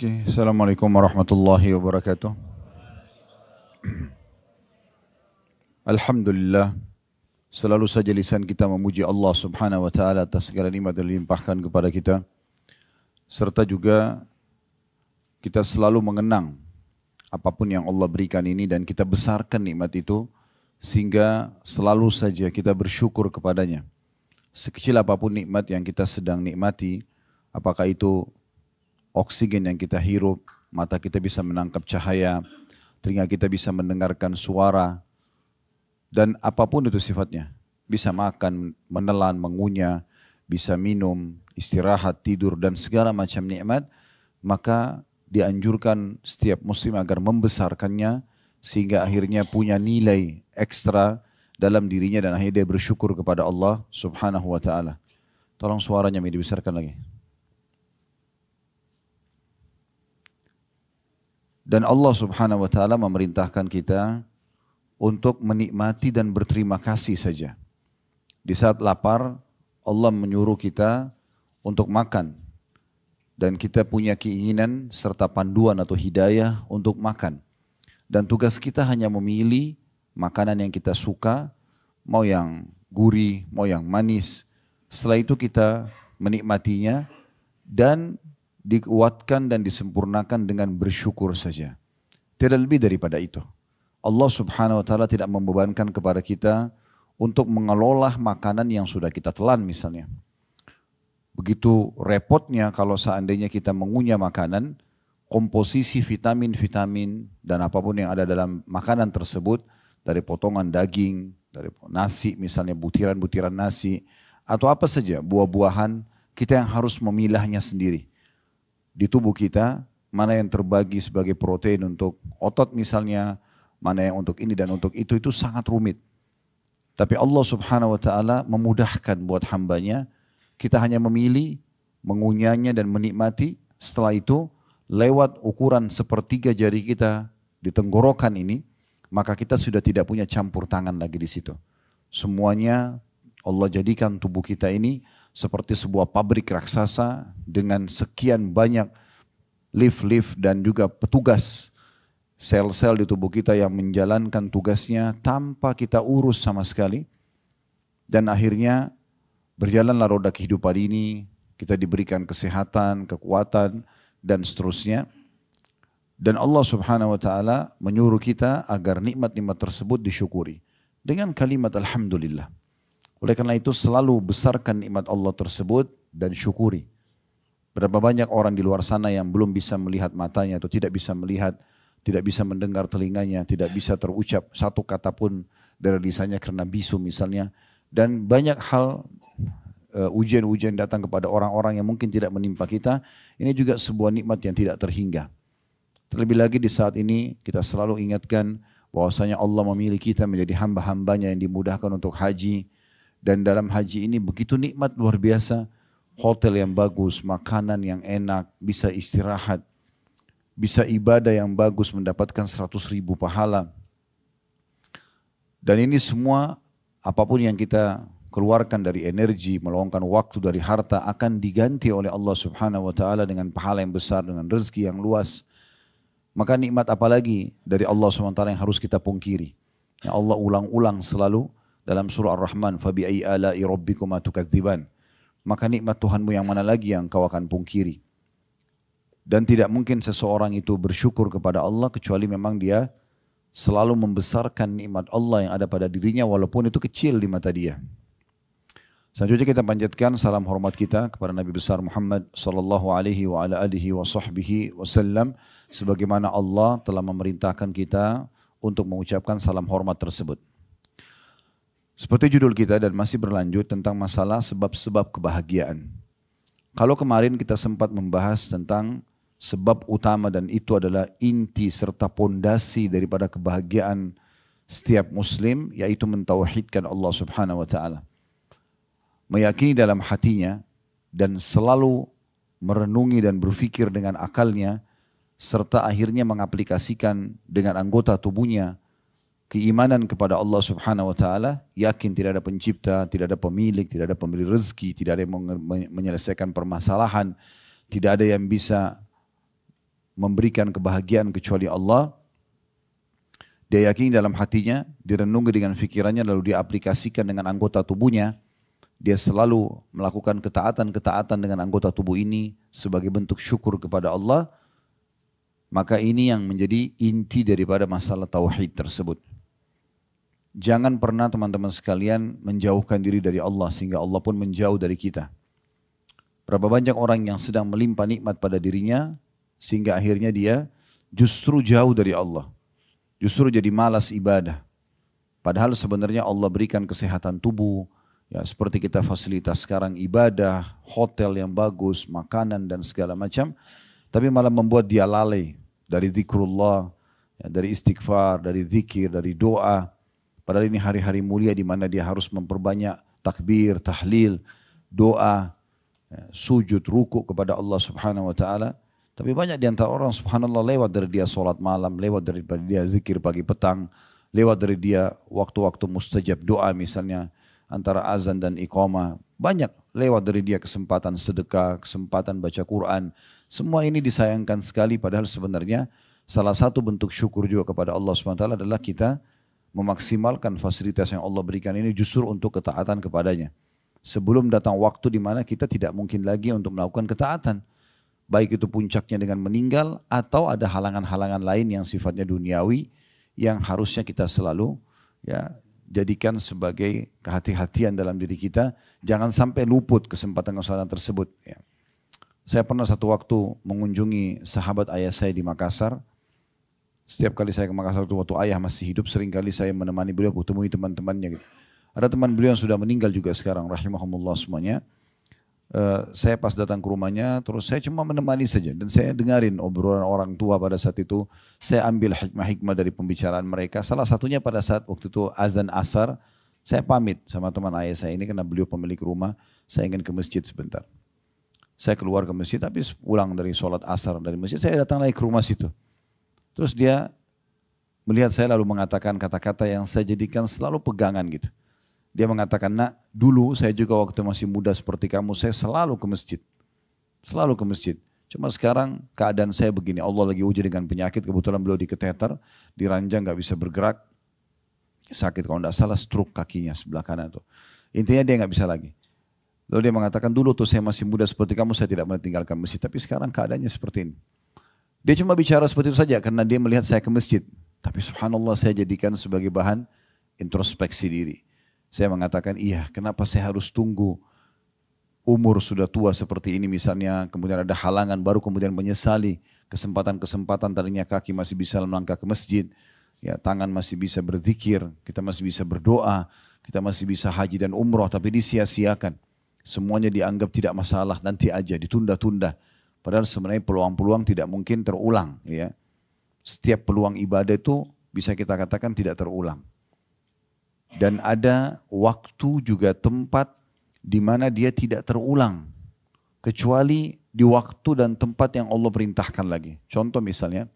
Oke, Assalamualaikum warahmatullahi wabarakatuh. Alhamdulillah, selalu saja lisan kita memuji Allah subhanahu wa ta'ala atas segala nikmat yang dilimpahkan kepada kita. Serta juga kita selalu mengenang apapun yang Allah berikan ini dan kita besarkan nikmat itu sehingga selalu saja kita bersyukur kepadanya. Sekecil apapun nikmat yang kita sedang nikmati, apakah itu oksigen yang kita hirup, mata kita bisa menangkap cahaya, telinga kita bisa mendengarkan suara, dan apapun itu sifatnya. Bisa makan, menelan, mengunyah, bisa minum, istirahat, tidur, dan segala macam nikmat, maka dianjurkan setiap muslim agar membesarkannya, sehingga akhirnya punya nilai ekstra dalam dirinya dan akhirnya dia bersyukur kepada Allah subhanahu wa ta'ala. Tolong suaranya dibesarkan lagi. Dan Allah subhanahu wa ta'ala memerintahkan kita untuk menikmati dan berterima kasih saja. Di saat lapar, Allah menyuruh kita untuk makan. Dan kita punya keinginan serta panduan atau hidayah untuk makan. Dan tugas kita hanya memilih makanan yang kita suka, mau yang gurih, mau yang manis. Setelah itu kita menikmatinya dan dikuatkan dan disempurnakan dengan bersyukur saja. Tidak lebih daripada itu. Allah subhanahu wa ta'ala tidak membebankan kepada kita untuk mengelola makanan yang sudah kita telan misalnya. Begitu repotnya kalau seandainya kita mengunyah makanan, komposisi vitamin-vitamin dan apapun yang ada dalam makanan tersebut, dari potongan daging, dari nasi misalnya, butiran-butiran nasi, atau apa saja, buah-buahan, kita yang harus memilahnya sendiri. Di tubuh kita, mana yang terbagi sebagai protein untuk otot misalnya, mana yang untuk ini dan untuk itu sangat rumit. Tapi Allah subhanahu wa ta'ala memudahkan buat hambanya, kita hanya memilih, mengunyahnya dan menikmati. Setelah itu, lewat ukuran sepertiga jari kita di tenggorokan ini, maka kita sudah tidak punya campur tangan lagi di situ. Semuanya Allah jadikan tubuh kita ini seperti sebuah pabrik raksasa dengan sekian banyak lift-lift dan juga petugas sel-sel di tubuh kita yang menjalankan tugasnya tanpa kita urus sama sekali. Dan akhirnya berjalanlah roda kehidupan ini, kita diberikan kesehatan, kekuatan, dan seterusnya. Dan Allah subhanahu wa ta'ala menyuruh kita agar nikmat-nikmat tersebut disyukuri dengan kalimat Alhamdulillah. Oleh karena itu selalu besarkan nikmat Allah tersebut dan syukuri. Berapa banyak orang di luar sana yang belum bisa melihat matanya atau tidak bisa melihat, tidak bisa mendengar telinganya, tidak bisa terucap satu kata pun dari lisannya karena bisu misalnya. Dan banyak hal ujian-ujian datang kepada orang-orang yang mungkin tidak menimpa kita. Ini juga sebuah nikmat yang tidak terhingga. Terlebih lagi di saat ini kita selalu ingatkan bahwasanya Allah memilih kita menjadi hamba-hambanya yang dimudahkan untuk haji. Dan dalam haji ini begitu nikmat luar biasa. Hotel yang bagus, makanan yang enak, bisa istirahat. Bisa ibadah yang bagus mendapatkan 100.000 pahala. Dan ini semua apapun yang kita keluarkan dari energi, meluangkan waktu dari harta akan diganti oleh Allah subhanahu wa ta'ala dengan pahala yang besar, dengan rezeki yang luas. Maka nikmat apalagi dari Allah subhanahu wa ta'ala yang harus kita pungkiri. Yang Allah ulang-ulang selalu dalam surah Ar-Rahman, fabi'ai ala'i rabbikuma tukadziban. Maka nikmat Tuhanmu yang mana lagi yang kau akan pungkiri. Dan tidak mungkin seseorang itu bersyukur kepada Allah kecuali memang dia selalu membesarkan nikmat Allah yang ada pada dirinya walaupun itu kecil di mata dia. Selanjutnya kita panjatkan salam hormat kita kepada Nabi besar Muhammad sallallahu alaihi wa ala alihi wa sahbihi wasallam, sebagaimana Allah telah memerintahkan kita untuk mengucapkan salam hormat tersebut. Seperti judul kita dan masih berlanjut tentang masalah sebab-sebab kebahagiaan. Kalau kemarin kita sempat membahas tentang sebab utama dan itu adalah inti serta pondasi daripada kebahagiaan setiap muslim, yaitu mentauhidkan Allah subhanahu wa ta'ala. Meyakini dalam hatinya dan selalu merenungi dan berfikir dengan akalnya, serta akhirnya mengaplikasikan dengan anggota tubuhnya keimanan kepada Allah subhanahu wa ta'ala, yakin tidak ada pencipta, tidak ada pemilik, tidak ada pemberi rezeki, tidak ada yang menyelesaikan permasalahan, tidak ada yang bisa memberikan kebahagiaan kecuali Allah. Dia yakini dalam hatinya, direnungi dengan fikirannya, lalu dia aplikasikan dengan anggota tubuhnya. Dia selalu melakukan ketaatan-ketaatan dengan anggota tubuh ini sebagai bentuk syukur kepada Allah. Maka ini yang menjadi inti daripada masalah tauhid tersebut. Jangan pernah teman-teman sekalian menjauhkan diri dari Allah sehingga Allah pun menjauh dari kita. Berapa banyak orang yang sedang melimpah nikmat pada dirinya sehingga akhirnya dia justru jauh dari Allah. Justru jadi malas ibadah. Padahal sebenarnya Allah berikan kesehatan tubuh, ya seperti kita fasilitas sekarang ibadah, hotel yang bagus, makanan dan segala macam. Tapi malah membuat dia lalai dari zikrullah, ya, dari istighfar, dari zikir, dari doa. Padahal ini hari-hari mulia di mana dia harus memperbanyak takbir, tahlil, doa, ya, sujud, ruku kepada Allah Subhanahu wa taala. Tapi banyak di antara orang subhanallah lewat dari dia sholat malam, lewat dari dia zikir pagi petang, lewat dari dia waktu-waktu mustajab doa misalnya antara azan dan iqamah. Banyak lewat dari dia kesempatan sedekah, kesempatan baca Quran. Semua ini disayangkan sekali padahal sebenarnya salah satu bentuk syukur juga kepada Allah SWT adalah kita memaksimalkan fasilitas yang Allah berikan ini justru untuk ketaatan kepadanya. Sebelum datang waktu di mana kita tidak mungkin lagi untuk melakukan ketaatan. Baik itu puncaknya dengan meninggal atau ada halangan-halangan lain yang sifatnya duniawi yang harusnya kita selalu ya jadikan sebagai kehati-hatian dalam diri kita. Jangan sampai luput kesempatan-kesempatan tersebut. Ya. Saya pernah satu waktu mengunjungi sahabat ayah saya di Makassar. Setiap kali saya ke Makassar waktu ayah masih hidup, seringkali saya menemani beliau, kutemui teman-temannya. Gitu. Ada teman beliau yang sudah meninggal juga sekarang, rahimahumullah semuanya. Saya pas datang ke rumahnya, terus saya cuma menemani saja. Dan saya dengarin obrolan orang tua pada saat itu. Saya ambil hikmah-hikmah dari pembicaraan mereka. Salah satunya pada saat waktu itu azan asar, saya pamit sama teman ayah saya ini karena beliau pemilik rumah. Saya ingin ke masjid sebentar. Saya keluar ke masjid, tapi pulang dari sholat asar dari masjid, saya datang lagi ke rumah situ. Terus dia melihat saya lalu mengatakan kata-kata yang saya jadikan selalu pegangan gitu. Dia mengatakan, nak dulu saya juga waktu masih muda seperti kamu, saya selalu ke masjid. Selalu ke masjid. Cuma sekarang keadaan saya begini, Allah lagi uji dengan penyakit, kebetulan beliau diketeter, diranjang gak bisa bergerak. Sakit kalau tidak salah stroke kakinya sebelah kanan tuh. Intinya dia gak bisa lagi. Lalu dia mengatakan dulu tuh saya masih muda seperti kamu, saya tidak meninggalkan masjid. Tapi sekarang keadaannya seperti ini. Dia cuma bicara seperti itu saja karena dia melihat saya ke masjid. Tapi subhanallah saya jadikan sebagai bahan introspeksi diri. Saya mengatakan iya, kenapa saya harus tunggu umur sudah tua seperti ini misalnya, kemudian ada halangan baru kemudian menyesali kesempatan-kesempatan tadinya kaki masih bisa melangkah ke masjid, ya tangan masih bisa berzikir, kita masih bisa berdoa, kita masih bisa haji dan umroh tapi disia-siakan. Semuanya dianggap tidak masalah, nanti aja ditunda-tunda. Padahal sebenarnya peluang-peluang tidak mungkin terulang. Ya. Setiap peluang ibadah itu bisa kita katakan tidak terulang. Dan ada waktu juga tempat di mana dia tidak terulang. Kecuali di waktu dan tempat yang Allah perintahkan lagi. Contoh misalnya,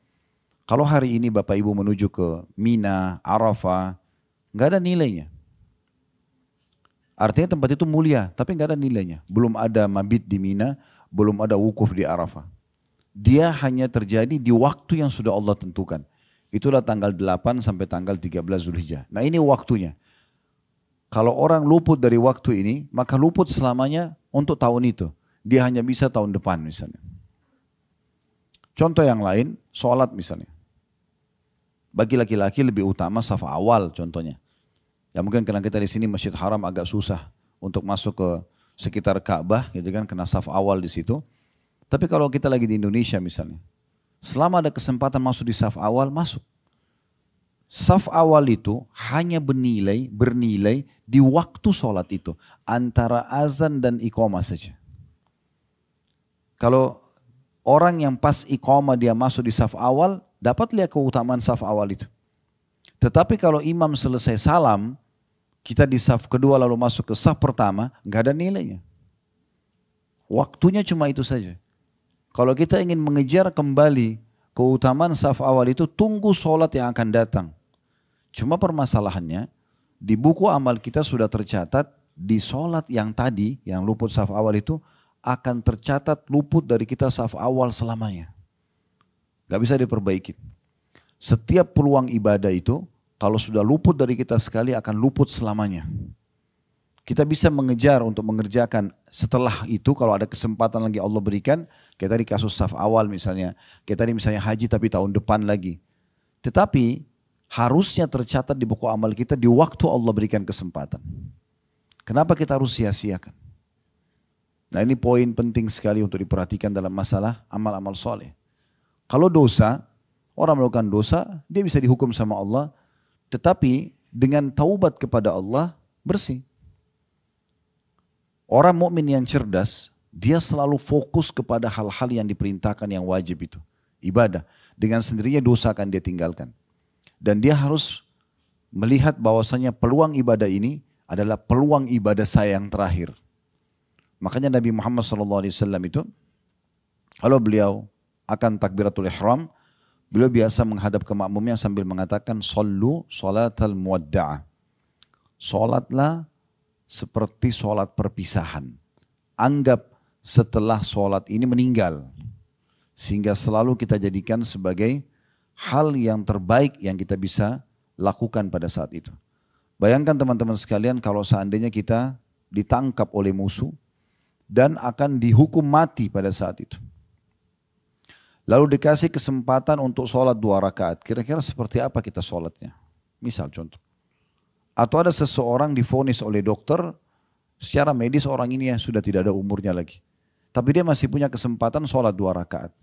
kalau hari ini Bapak Ibu menuju ke Mina, Arafah, nggak ada nilainya. Artinya tempat itu mulia, tapi nggak ada nilainya. Belum ada mabit di Mina, belum ada wukuf di Arafah. Dia hanya terjadi di waktu yang sudah Allah tentukan. Itulah tanggal 8 sampai tanggal 13 Zulhijjah. Nah ini waktunya. Kalau orang luput dari waktu ini, maka luput selamanya untuk tahun itu. Dia hanya bisa tahun depan misalnya. Contoh yang lain, sholat misalnya. Bagi laki-laki lebih utama saf awal contohnya. Ya mungkin karena kita di sini Masjid Haram agak susah untuk masuk ke sekitar Ka'bah, gitu kan, kena saf awal di situ. Tapi kalau kita lagi di Indonesia misalnya, selama ada kesempatan masuk di saf awal, masuk. Saf awal itu hanya bernilai di waktu sholat itu. Antara azan dan iqamah saja. Kalau orang yang pas iqamah dia masuk di saf awal, dapat lihat keutamaan saf awal itu. Tetapi kalau imam selesai salam, kita di saf kedua lalu masuk ke saf pertama, nggak ada nilainya. Waktunya cuma itu saja. Kalau kita ingin mengejar kembali keutamaan saf awal itu, tunggu sholat yang akan datang. Cuma permasalahannya, di buku amal kita sudah tercatat, di sholat yang tadi, yang luput saf awal itu, akan tercatat luput dari kita saf awal selamanya. Gak bisa diperbaiki. Setiap peluang ibadah itu, kalau sudah luput dari kita sekali akan luput selamanya. Kita bisa mengejar untuk mengerjakan setelah itu kalau ada kesempatan lagi Allah berikan. Kayak tadi kasus saf awal misalnya. Kayak tadi misalnya haji tapi tahun depan lagi. Tetapi harusnya tercatat di buku amal kita di waktu Allah berikan kesempatan. Kenapa kita harus sia-siakan? Nah ini poin penting sekali untuk diperhatikan dalam masalah amal-amal soleh. Kalau dosa, orang melakukan dosa, dia bisa dihukum sama Allah. Tetapi dengan taubat kepada Allah, bersih. Orang mukmin yang cerdas, dia selalu fokus kepada hal-hal yang diperintahkan yang wajib itu. Ibadah. Dengan sendirinya dosa akan dia tinggalkan. Dan dia harus melihat bahwasanya peluang ibadah ini adalah peluang ibadah saya yang terakhir. Makanya Nabi Muhammad SAW itu, kalau beliau akan takbiratul ihram, beliau biasa menghadap ke makmumnya sambil mengatakan, Sallu salatal muwadda'ah. Salatlah seperti sholat perpisahan. Anggap setelah sholat ini meninggal. Sehingga selalu kita jadikan sebagai hal yang terbaik yang kita bisa lakukan pada saat itu. Bayangkan teman-teman sekalian kalau seandainya kita ditangkap oleh musuh dan akan dihukum mati pada saat itu. Lalu dikasih kesempatan untuk sholat 2 rakaat. Kira-kira seperti apa kita sholatnya? Misal contoh. Atau ada seseorang divonis oleh dokter, secara medis orang ini ya sudah tidak ada umurnya lagi. Tapi dia masih punya kesempatan sholat 2 rakaat.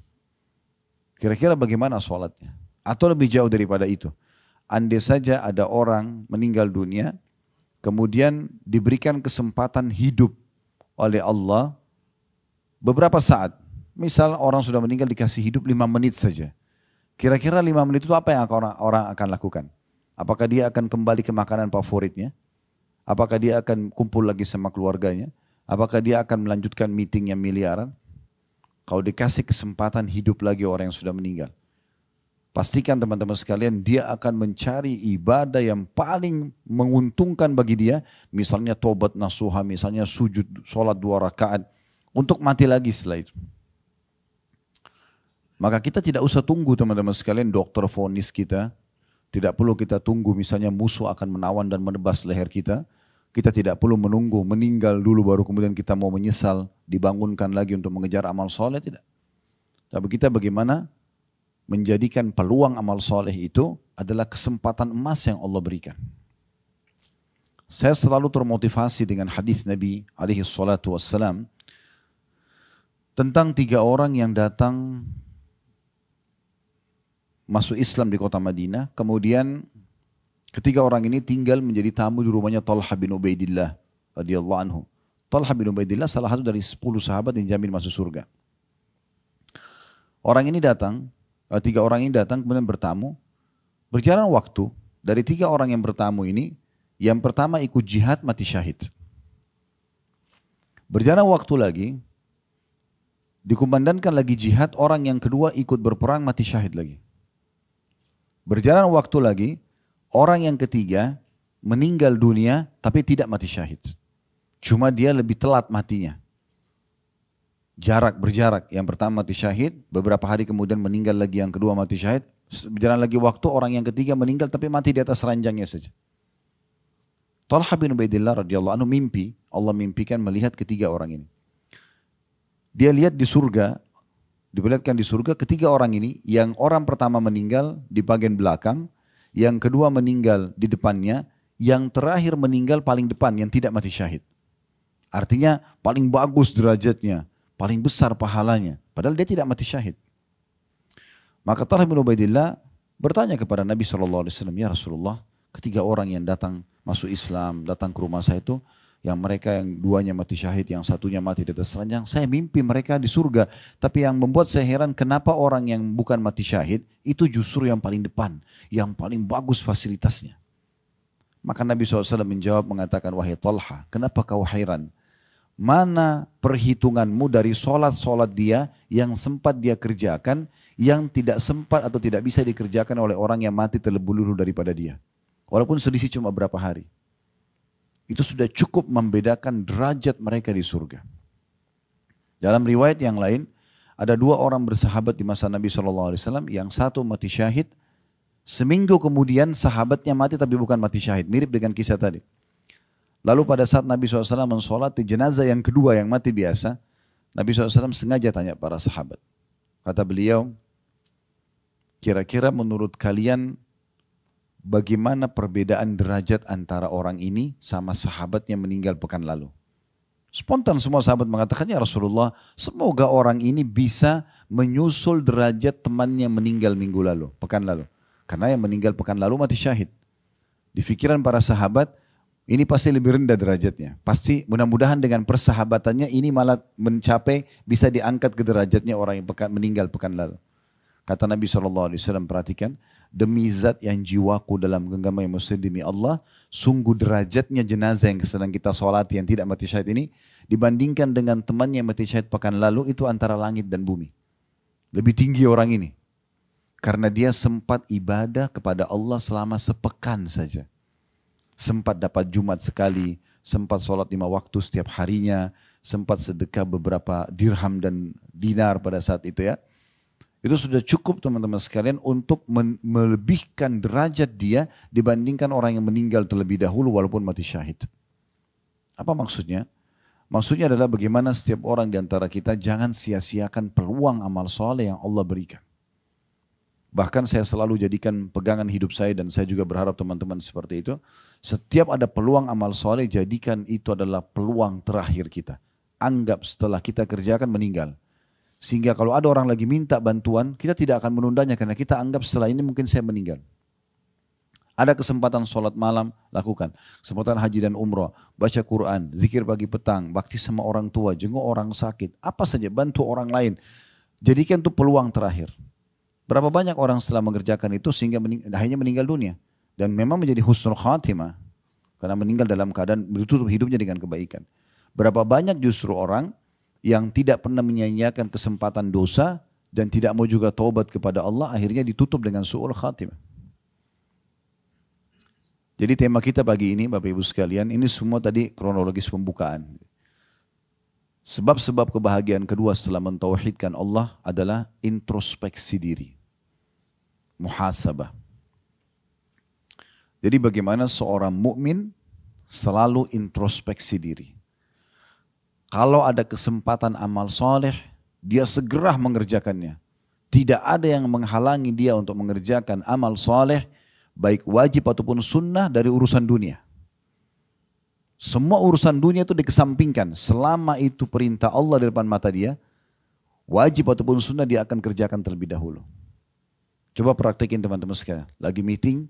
Kira-kira bagaimana sholatnya? Atau lebih jauh daripada itu. Andai saja ada orang meninggal dunia, kemudian diberikan kesempatan hidup oleh Allah beberapa saat. Misal orang sudah meninggal dikasih hidup 5 menit saja. Kira-kira 5 menit itu apa yang orang akan lakukan? Apakah dia akan kembali ke makanan favoritnya? Apakah dia akan kumpul lagi sama keluarganya? Apakah dia akan melanjutkan meeting yang miliaran? Kalau dikasih kesempatan hidup lagi orang yang sudah meninggal. Pastikan teman-teman sekalian dia akan mencari ibadah yang paling menguntungkan bagi dia. Misalnya tobat nasuha, misalnya sujud, sholat 2 rakaat. Untuk mati lagi setelah itu. Maka kita tidak usah tunggu teman-teman sekalian dokter vonis kita. Tidak perlu kita tunggu misalnya musuh akan menawan dan menebas leher kita. Kita tidak perlu menunggu meninggal dulu baru kemudian kita mau menyesal. Dibangunkan lagi untuk mengejar amal soleh, tidak. Tapi kita bagaimana menjadikan peluang amal soleh itu adalah kesempatan emas yang Allah berikan. Saya selalu termotivasi dengan hadis Nabi alaihi salatu wassalam tentang 3 orang yang datang masuk Islam di kota Madinah, kemudian ketiga orang ini tinggal menjadi tamu di rumahnya Talha bin Ubaidillah radhiyallahu anhu. Talha bin Ubaidillah salah satu dari 10 sahabat yang jamin masuk surga. Orang ini datang, 3 orang ini datang kemudian bertamu. Berjalan waktu, dari 3 orang yang bertamu ini, yang pertama ikut jihad mati syahid. Berjalan waktu lagi, dikumandangkan lagi jihad, orang yang kedua ikut berperang mati syahid lagi. Berjalan waktu lagi, orang yang ketiga meninggal dunia tapi tidak mati syahid. Cuma dia lebih telat matinya. Berjarak. Yang pertama mati syahid, beberapa hari kemudian meninggal lagi, yang kedua mati syahid. Berjalan lagi waktu, orang yang ketiga meninggal tapi mati di atas ranjangnya saja. Talha bin Ubaidillah radhiyallahu anhu mimpi, Allah mimpikan melihat ketiga orang ini. Dia lihat di surga, diperlihatkan di surga ketiga orang ini, yang orang pertama meninggal di bagian belakang, yang kedua meninggal di depannya, yang terakhir meninggal paling depan yang tidak mati syahid. Artinya paling bagus derajatnya, paling besar pahalanya, padahal dia tidak mati syahid. Maka Talha bin Ubaidillah bertanya kepada Nabi SAW, ya Rasulullah, ketiga orang yang datang masuk Islam, datang ke rumah saya itu, yang mereka yang 2-nya mati syahid, yang 1-nya mati di atas ranjang. Saya mimpi mereka di surga. Tapi yang membuat saya heran kenapa orang yang bukan mati syahid itu justru yang paling depan. Yang paling bagus fasilitasnya. Maka Nabi SAW menjawab mengatakan, wahai Talha, kenapa kau heran? Mana perhitunganmu dari solat-solat dia yang sempat dia kerjakan, yang tidak sempat atau tidak bisa dikerjakan oleh orang yang mati terlebih dahulu daripada dia. Walaupun selisih cuma berapa hari. Itu sudah cukup membedakan derajat mereka di surga. Dalam riwayat yang lain, Ada dua orang bersahabat di masa Nabi SAW, yang satu mati syahid, seminggu kemudian sahabatnya mati tapi bukan mati syahid, mirip dengan kisah tadi. Lalu pada saat Nabi SAW mensolati jenazah yang kedua yang mati biasa, Nabi SAW sengaja tanya para sahabat. Kata beliau, kira-kira menurut kalian bagaimana perbedaan derajat antara orang ini sama sahabatnya meninggal pekan lalu? Spontan semua sahabat mengatakan, ya Rasulullah, semoga orang ini bisa menyusul derajat temannya meninggal minggu lalu, pekan lalu. Karena yang meninggal pekan lalu mati syahid. Di pikiran para sahabat, ini pasti lebih rendah derajatnya. Pasti mudah-mudahan dengan persahabatannya ini malah mencapai, bisa diangkat ke derajatnya orang yang meninggal pekan lalu. Kata Nabi SAW, perhatikan, demi zat yang jiwaku dalam genggaman yang muslim demi Allah, sungguh derajatnya jenazah yang sedang kita solati yang tidak mati syahid ini, dibandingkan dengan temannya yang mati syahid pekan lalu, itu antara langit dan bumi. Lebih tinggi orang ini. Karena dia sempat ibadah kepada Allah selama sepekan saja. Sempat dapat Jumat sekali, sempat sholat 5 waktu setiap harinya, sempat sedekah beberapa dirham dan dinar pada saat itu ya. Itu sudah cukup teman-teman sekalian untuk melebihkan derajat dia dibandingkan orang yang meninggal terlebih dahulu walaupun mati syahid. Apa maksudnya? Maksudnya adalah bagaimana setiap orang di antara kita jangan sia-siakan peluang amal soleh yang Allah berikan. Bahkan saya selalu jadikan pegangan hidup saya dan saya juga berharap teman-teman seperti itu. Setiap ada peluang amal soleh, jadikan itu adalah peluang terakhir kita. Anggap setelah kita kerjakan meninggal. Sehingga kalau ada orang lagi minta bantuan, kita tidak akan menundanya karena kita anggap setelah ini mungkin saya meninggal. Ada kesempatan sholat malam, lakukan. Kesempatan haji dan umrah, baca Quran, zikir pagi petang, bakti sama orang tua, jenguk orang sakit. Apa saja, bantu orang lain. Jadikan itu peluang terakhir. Berapa banyak orang setelah mengerjakan itu sehingga akhirnya meninggal dunia. Dan memang menjadi husnul khatimah. Karena meninggal dalam keadaan ditutup hidupnya dengan kebaikan. Berapa banyak justru orang yang tidak pernah menyia-nyiakan kesempatan dosa dan tidak mau juga taubat kepada Allah, akhirnya ditutup dengan su'ul khatimah. Jadi tema kita pagi ini Bapak Ibu sekalian, ini semua tadi kronologis pembukaan. Sebab-sebab kebahagiaan kedua setelah mentauhidkan Allah adalah introspeksi diri. Muhasabah. Jadi bagaimana seorang mukmin selalu introspeksi diri. Kalau ada kesempatan amal soleh, dia segera mengerjakannya. Tidak ada yang menghalangi dia untuk mengerjakan amal soleh, baik wajib ataupun sunnah dari urusan dunia. Semua urusan dunia itu dikesampingkan. Selama itu perintah Allah di depan mata dia, wajib ataupun sunnah dia akan kerjakan terlebih dahulu. Coba praktekin teman-teman sekalian. Lagi meeting,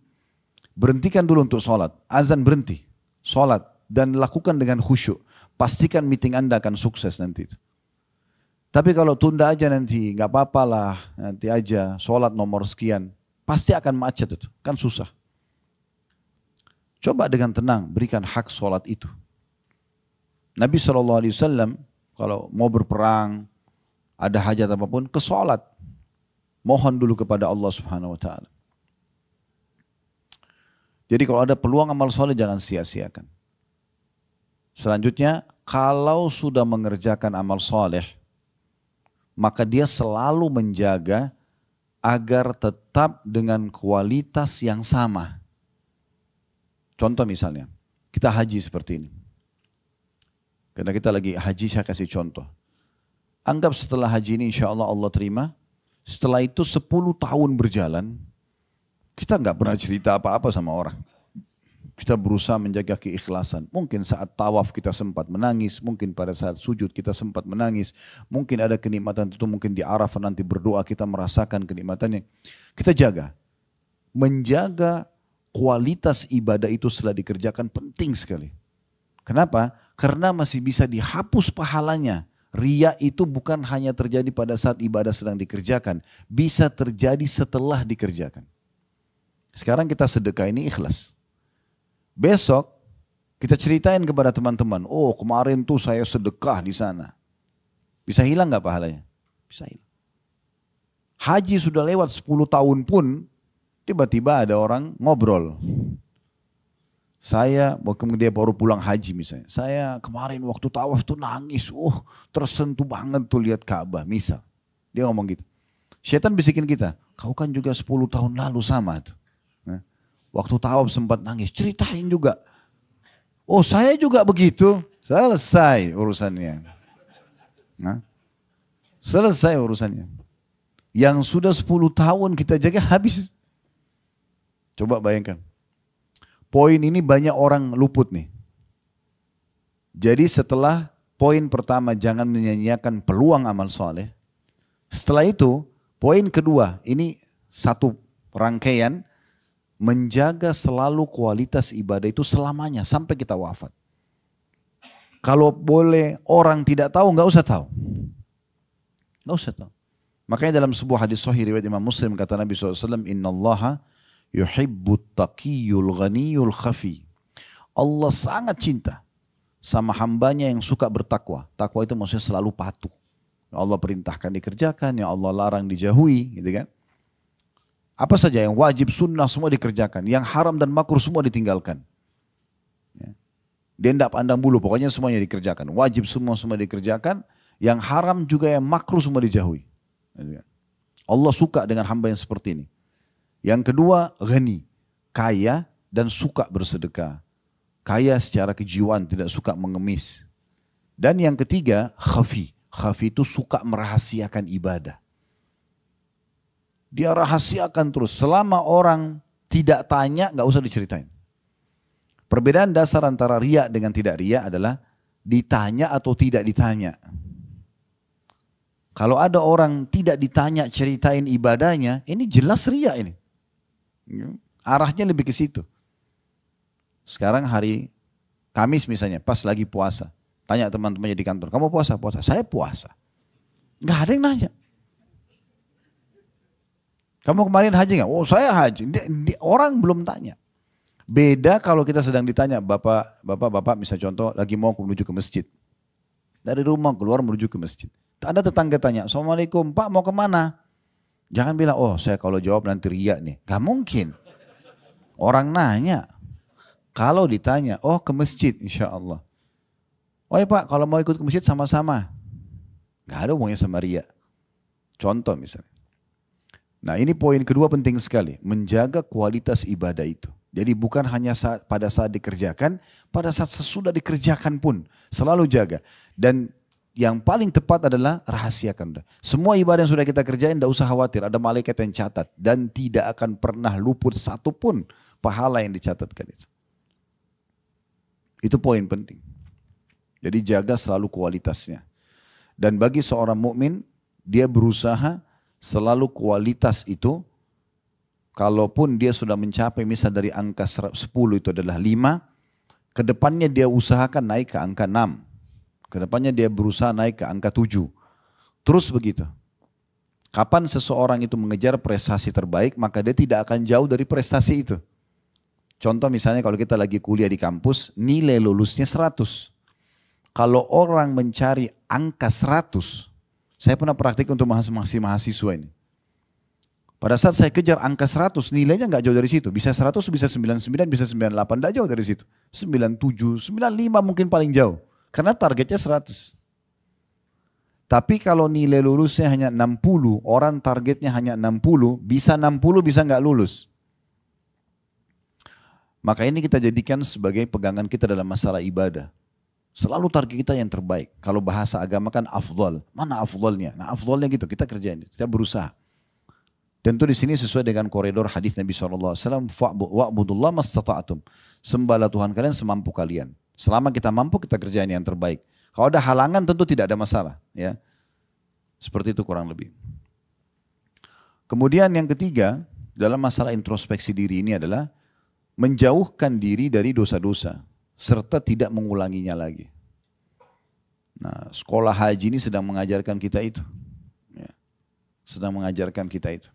berhentikan dulu untuk sholat. Azan berhenti, sholat. Dan lakukan dengan khusyuk. Pastikan meeting Anda akan sukses nanti. Tapi kalau tunda aja nanti, nggak apa-apa lah, nanti aja sholat nomor sekian. Pasti akan macet itu, kan susah. Coba dengan tenang berikan hak sholat itu. Nabi SAW kalau mau berperang, ada hajat apapun, ke sholat. Mohon dulu kepada Allah Subhanahu Wa Taala. Jadi kalau ada peluang amal soleh jangan sia-siakan. Selanjutnya, kalau sudah mengerjakan amal soleh, maka dia selalu menjaga agar tetap dengan kualitas yang sama. Contoh misalnya, kita haji seperti ini. Karena kita lagi haji, saya kasih contoh. Anggap setelah haji ini insya Allah Allah terima, setelah itu 10 tahun berjalan, kita nggak pernah cerita apa-apa sama orang. Kita berusaha menjaga keikhlasan. Mungkin saat tawaf kita sempat menangis, mungkin pada saat sujud kita sempat menangis, mungkin ada kenikmatan itu, mungkin di Arafah nanti berdoa kita merasakan kenikmatannya. Kita jaga. Menjaga kualitas ibadah itu setelah dikerjakan penting sekali. Kenapa? Karena masih bisa dihapus pahalanya. Riya itu bukan hanya terjadi pada saat ibadah sedang dikerjakan, bisa terjadi setelah dikerjakan. Sekarang kita sedekah ini ikhlas. Besok kita ceritain kepada teman-teman, oh kemarin tuh saya sedekah di sana. Bisa hilang nggak pahalanya? Bisa hilang. Haji sudah lewat 10 tahun pun, tiba-tiba ada orang ngobrol. Saya, dia baru pulang haji misalnya. Saya kemarin waktu tawaf tuh nangis, tersentuh banget tuh lihat Ka'bah misal. Dia ngomong gitu. Syaitan bisikin kita, kau kan juga 10 tahun lalu sama tuh. Nah, waktu tawaf sempat nangis, ceritain juga. Oh saya juga begitu, selesai urusannya. Nah, selesai urusannya. Yang sudah 10 tahun kita jaga habis. Coba bayangkan. Poin ini banyak orang luput nih. Jadi setelah poin pertama jangan menyanyiakan peluang amal soleh. Setelah itu poin kedua ini satu rangkaian menjaga selalu kualitas ibadah itu selamanya sampai kita wafat. Kalau boleh orang tidak tahu nggak usah tahu. Nggak usah tahu. Makanya dalam sebuah hadis sahih riwayat Imam Muslim kata Nabi SAW, Innallaha yuhibbut taqiyul ghaniyul khafi. Allah sangat cinta sama hambanya yang suka bertakwa. Takwa itu maksudnya selalu patuh. Allah perintahkan dikerjakan, yang Allah larang dijauhi, gitu kan. Apa saja yang wajib sunnah semua dikerjakan, yang haram dan makruh semua ditinggalkan. Ya. Dia tidak pandang bulu, pokoknya semuanya dikerjakan. Wajib semua dikerjakan, yang haram juga yang makruh semua dijauhi. Gitu kan. Allah suka dengan hamba yang seperti ini. Yang kedua, ghani, kaya dan suka bersedekah. Kaya secara kejiwaan, tidak suka mengemis. Dan yang ketiga, khafi. Khafi itu suka merahasiakan ibadah. Dia rahasiakan terus. Selama orang tidak tanya, nggak usah diceritain. Perbedaan dasar antara riya dengan tidak riya adalah ditanya atau tidak ditanya. Kalau ada orang tidak ditanya ceritain ibadahnya, ini jelas riya ini. Arahnya lebih ke situ. Sekarang hari Kamis misalnya, pas lagi puasa. Tanya teman-temannya di kantor, kamu puasa? Puasa. Saya puasa. Nggak ada yang nanya. Kamu kemarin haji nggak? Oh saya haji. Orang belum tanya. Beda kalau kita sedang ditanya, bapak misalnya contoh lagi mau menuju ke masjid. Dari rumah keluar menuju ke masjid. Ada tetangga tanya, Assalamualaikum Pak mau kemana? Jangan bilang, oh saya kalau jawab nanti riya nih. Gak mungkin. Orang nanya. Kalau ditanya, oh ke masjid insya Allah. Oh ya Pak kalau mau ikut ke masjid sama-sama. Gak ada hubungannya sama riya. Contoh misalnya. Nah ini poin kedua penting sekali. Menjaga kualitas ibadah itu. Jadi bukan hanya pada saat dikerjakan, pada saat sesudah dikerjakan pun. Selalu jaga. Dan yang paling tepat adalah rahasiakan. Semua ibadah yang sudah kita kerjain tidak usah khawatir. Ada malaikat yang catat. Dan tidak akan pernah luput satupun pahala yang dicatatkan itu. Itu poin penting. Jadi jaga selalu kualitasnya. Dan bagi seorang mukmin, dia berusaha selalu kualitas itu, kalaupun dia sudah mencapai misal dari angka 10 itu adalah 5, kedepannya dia usahakan naik ke angka 6. Kedepannya dia berusaha naik ke angka 7. Terus begitu. Kapan seseorang itu mengejar prestasi terbaik, maka dia tidak akan jauh dari prestasi itu. Contoh misalnya kalau kita lagi kuliah di kampus, nilai lulusnya 100. Kalau orang mencari angka 100, saya pernah praktik untuk mahasiswa ini. Pada saat saya kejar angka 100, nilainya nggak jauh dari situ. Bisa 100, bisa 99, bisa 98, nggak jauh dari situ. 97, 95 mungkin paling jauh. Karena targetnya 100. Tapi kalau nilai lulusnya hanya 60, orang targetnya hanya 60, bisa nggak lulus. Maka ini kita jadikan sebagai pegangan kita dalam masalah ibadah. Selalu target kita yang terbaik. Kalau bahasa agama kan afdal. Mana afdalnya? Nah afdalnya gitu, kita kerjain, kita berusaha. Tentu di sini sesuai dengan koridor hadis Nabi SAW. Wa'budullah mastata'atum. Sembahlah Tuhan kalian semampu kalian. Selama kita mampu, kita kerjain yang terbaik. Kalau ada halangan tentu tidak ada masalah. Ya, seperti itu kurang lebih. Kemudian yang ketiga, dalam masalah introspeksi diri ini adalah menjauhkan diri dari dosa-dosa. Serta tidak mengulanginya lagi. Nah, sekolah haji ini sedang mengajarkan kita itu. Ya, sedang mengajarkan kita itu.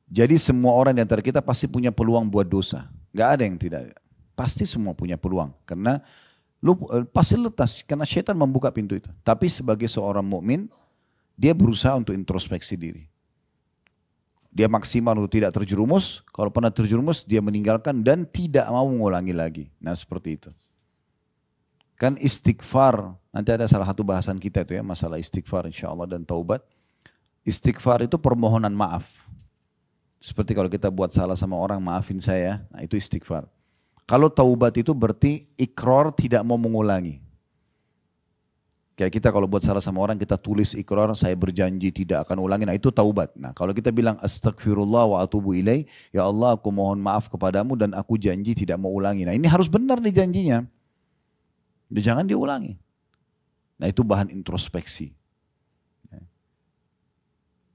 Jadi semua orang di antara kita pasti punya peluang buat dosa. Gak ada yang tidak. Pasti semua punya peluang. Karena pasti letas. Karena syaitan membuka pintu itu. Tapi sebagai seorang mukmin, dia berusaha untuk introspeksi diri. Dia maksimal untuk tidak terjerumus. Kalau pernah terjerumus, dia meninggalkan dan tidak mau mengulangi lagi. Nah seperti itu. Kan istighfar, nanti ada salah satu bahasan kita itu ya, masalah istighfar insya Allah dan taubat. Istighfar itu permohonan maaf. Seperti kalau kita buat salah sama orang, maafin saya, nah itu istighfar. Kalau taubat itu berarti ikrar tidak mau mengulangi. Kayak kita kalau buat salah sama orang, kita tulis ikrar, saya berjanji tidak akan ulangi, nah itu taubat. Nah kalau kita bilang astagfirullah wa atubu ilaih, ya Allah aku mohon maaf kepadamu dan aku janji tidak mau ulangi. Nah ini harus benar nih janjinya. Jangan diulangi. Nah itu bahan introspeksi.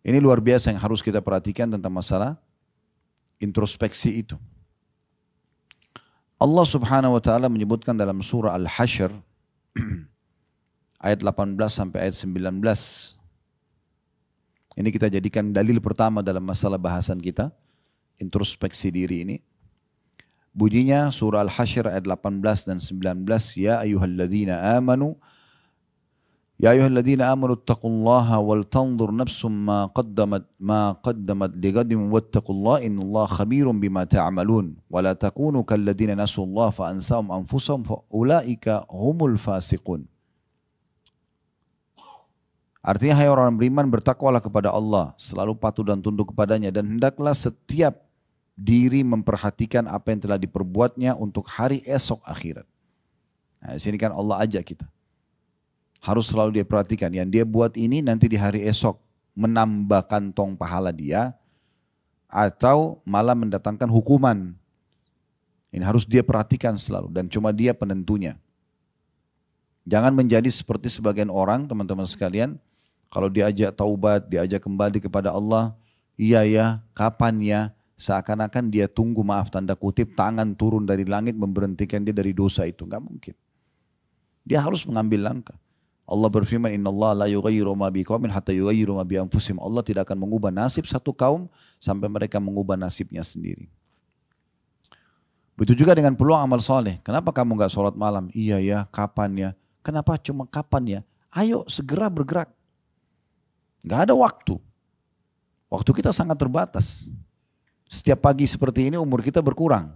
Ini luar biasa yang harus kita perhatikan tentang masalah introspeksi itu. Allah subhanahu wa ta'ala menyebutkan dalam surah Al-Hasyr ayat 18 sampai ayat 19. Ini kita jadikan dalil pertama dalam masalah bahasan kita, introspeksi diri ini. Bunyinya surah Al-Hasyr ayat 18 dan 19, Ya ayyuhalladzina amanu attaqullaha wal tanzur nafsum ma qaddamat lighadin wattaqullaha innallaha khabirum bima ta'malun wa la takunu kalladzina nasullaha fa ansahum anfusahum fa ulaika humul fasiqun. Artinya hai orang beriman, bertakwalah kepada Allah, selalu patuh dan tunduk kepadanya, dan hendaklah setiap diri memperhatikan apa yang telah diperbuatnya untuk hari esok akhirat. Nah, di sini kan Allah ajak kita. Harus selalu dia perhatikan. Yang dia buat ini nanti di hari esok menambah kantong pahala dia atau malah mendatangkan hukuman. Ini harus dia perhatikan selalu dan cuma dia penentunya. Jangan menjadi seperti sebagian orang, teman-teman sekalian. Kalau diajak taubat, diajak kembali kepada Allah, iya ya, kapan ya? Seakan-akan dia tunggu, maaf tanda kutip, tangan turun dari langit memberhentikan dia dari dosa itu. Enggak mungkin. Dia harus mengambil langkah. Allah berfirman, Inna Allah la yughayyiru ma biqaumin hatta yughayyiru ma bi anfusihim. Allah tidak akan mengubah nasib satu kaum sampai mereka mengubah nasibnya sendiri. Begitu juga dengan peluang amal soleh. Kenapa kamu enggak sholat malam? Iya ya, kapan ya? Kenapa cuma kapan ya? Ayo segera bergerak. Enggak ada waktu. Waktu kita sangat terbatas. Setiap pagi seperti ini umur kita berkurang.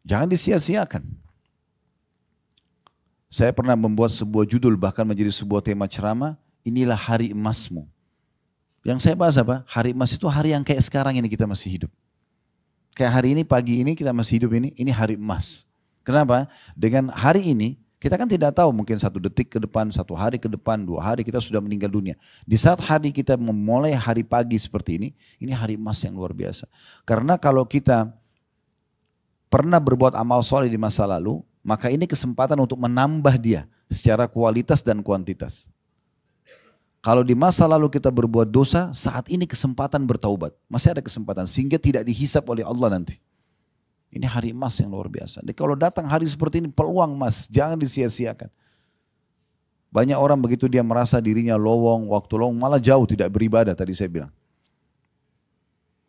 Jangan disia-siakan. Saya pernah membuat sebuah judul, bahkan menjadi sebuah tema ceramah, inilah hari emasmu. Yang saya bahas apa? Hari emas itu hari yang kayak sekarang ini kita masih hidup. Kayak hari ini, pagi ini kita masih hidup ini hari emas. Kenapa? Dengan hari ini, kita kan tidak tahu mungkin 1 detik ke depan, 1 hari ke depan, 2 hari kita sudah meninggal dunia. Di saat hari kita memulai hari pagi seperti ini hari emas yang luar biasa. Karena kalau kita pernah berbuat amal soleh di masa lalu, maka ini kesempatan untuk menambah dia secara kualitas dan kuantitas. Kalau di masa lalu kita berbuat dosa, saat ini kesempatan bertaubat. Masih ada kesempatan sehingga tidak dihisap oleh Allah nanti. Ini hari emas yang luar biasa. Jadi kalau datang hari seperti ini, peluang emas, jangan disia-siakan. Banyak orang begitu dia merasa dirinya lowong, waktu lowong, malah jauh tidak beribadah tadi saya bilang.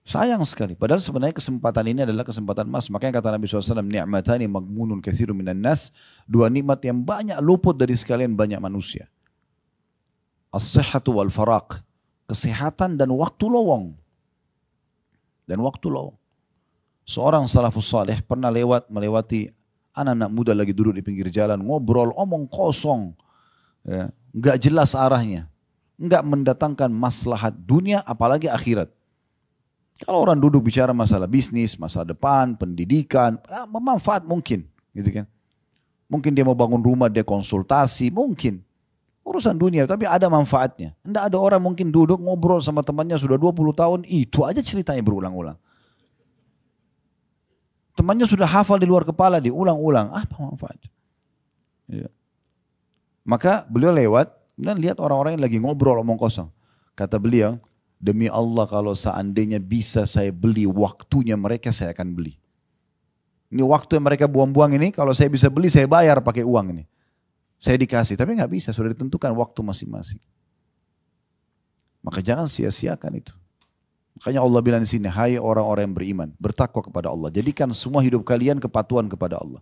Sayang sekali. Padahal sebenarnya kesempatan ini adalah kesempatan emas. Makanya kata Nabi SAW, ni'matani magmunun katsirun minan nas. 2 nikmat yang banyak luput dari sekalian banyak manusia. As-sihhatu wal faraq. Kesehatan dan waktu lowong. Seorang salafus saleh pernah melewati anak-anak muda lagi duduk di pinggir jalan, ngobrol, omong kosong. Ya, enggak jelas arahnya. Enggak mendatangkan maslahat dunia apalagi akhirat. Kalau orang duduk bicara masalah bisnis, masa depan, pendidikan, bermanfaat mungkin. Gitu kan. Mungkin dia mau bangun rumah, dia konsultasi, mungkin. Urusan dunia, tapi ada manfaatnya. Enggak ada orang mungkin duduk ngobrol sama temannya sudah 20 tahun, itu aja ceritanya berulang-ulang. Temannya sudah hafal di luar kepala, diulang-ulang. Apa manfaatnya? Ya. Maka beliau lewat dan lihat orang-orang yang lagi ngobrol omong kosong. Kata beliau, demi Allah kalau seandainya bisa saya beli waktunya mereka, saya akan beli. Ini waktu yang mereka buang-buang ini, kalau saya bisa beli, saya bayar pakai uang ini. Saya dikasih, tapi nggak bisa, sudah ditentukan waktu masing-masing. Maka jangan sia-siakan itu. Makanya Allah bilang di sini, hai orang-orang yang beriman, bertakwa kepada Allah. Jadikan semua hidup kalian kepatuhan kepada Allah.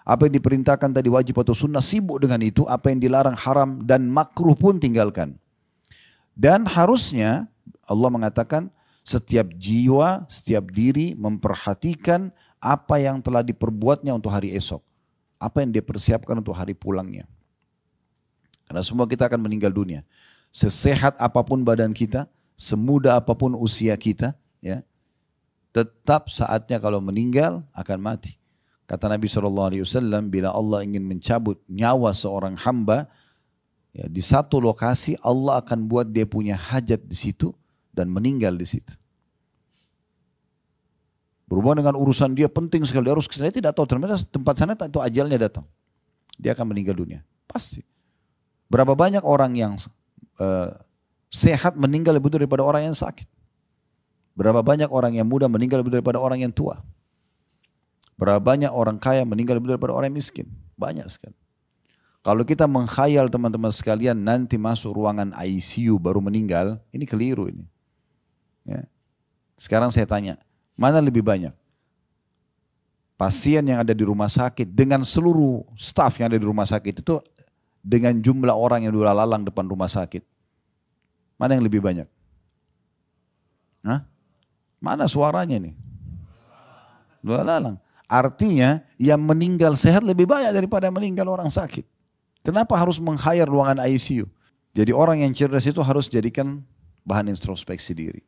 Apa yang diperintahkan tadi wajib atau sunnah, sibuk dengan itu. Apa yang dilarang haram dan makruh pun tinggalkan. Dan harusnya Allah mengatakan setiap jiwa, setiap diri memperhatikan apa yang telah diperbuatnya untuk hari esok. apa yang dia persiapkan untuk hari pulangnya. Karena semua kita akan meninggal dunia. Sesehat apapun badan kita, semuda apapun usia kita, ya, tetap saatnya kalau meninggal akan mati. Kata Nabi SAW, bila Allah ingin mencabut nyawa seorang hamba, ya, di satu lokasi Allah akan buat dia punya hajat di situ dan meninggal di situ. Berhubungan dengan urusan dia penting sekali, dia harus ke sana, dia tidak tahu ternyata tempat sana itu ajalnya datang. Dia akan meninggal dunia, pasti. Berapa banyak orang yang sehat meninggal lebih daripada orang yang sakit. Berapa banyak orang yang muda meninggal lebih daripada orang yang tua. Berapa banyak orang kaya meninggal lebih daripada orang yang miskin. Banyak sekali. Kalau kita mengkhayal teman-teman sekalian nanti masuk ruangan ICU baru meninggal, ini keliru ini. Ya. Sekarang saya tanya, mana lebih banyak? Pasien yang ada di rumah sakit dengan seluruh staf yang ada di rumah sakit itu dengan jumlah orang yang lalang depan rumah sakit. Mana yang lebih banyak? Hah? Mana suaranya nih? Lalang. Artinya yang meninggal sehat lebih banyak daripada meninggal orang sakit. Kenapa harus meng-hire ruangan ICU? Jadi orang yang cerdas itu harus jadikan bahan introspeksi diri.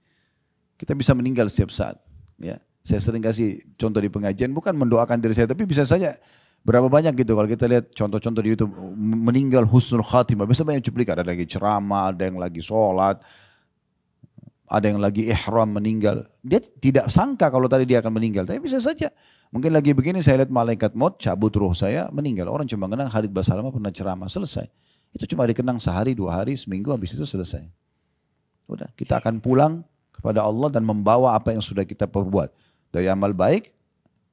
Kita bisa meninggal setiap saat. Ya, saya sering kasih contoh di pengajian, bukan mendoakan diri saya, tapi bisa saja berapa banyak gitu kalau kita lihat contoh-contoh di YouTube meninggal husnul khatimah. Biasa banyak cuplikan, ada lagi ceramah, ada yang lagi sholat, ada yang lagi ihram meninggal. Dia tidak sangka kalau tadi dia akan meninggal, tapi bisa saja. Mungkin lagi begini saya lihat malaikat maut cabut ruh saya meninggal. Orang cuma kenang Khalid Basalamah pernah ceramah, selesai. Itu cuma dikenang sehari, 2 hari, seminggu, habis itu selesai. Udah, kita akan pulang kepada Allah dan membawa apa yang sudah kita perbuat. Dari amal baik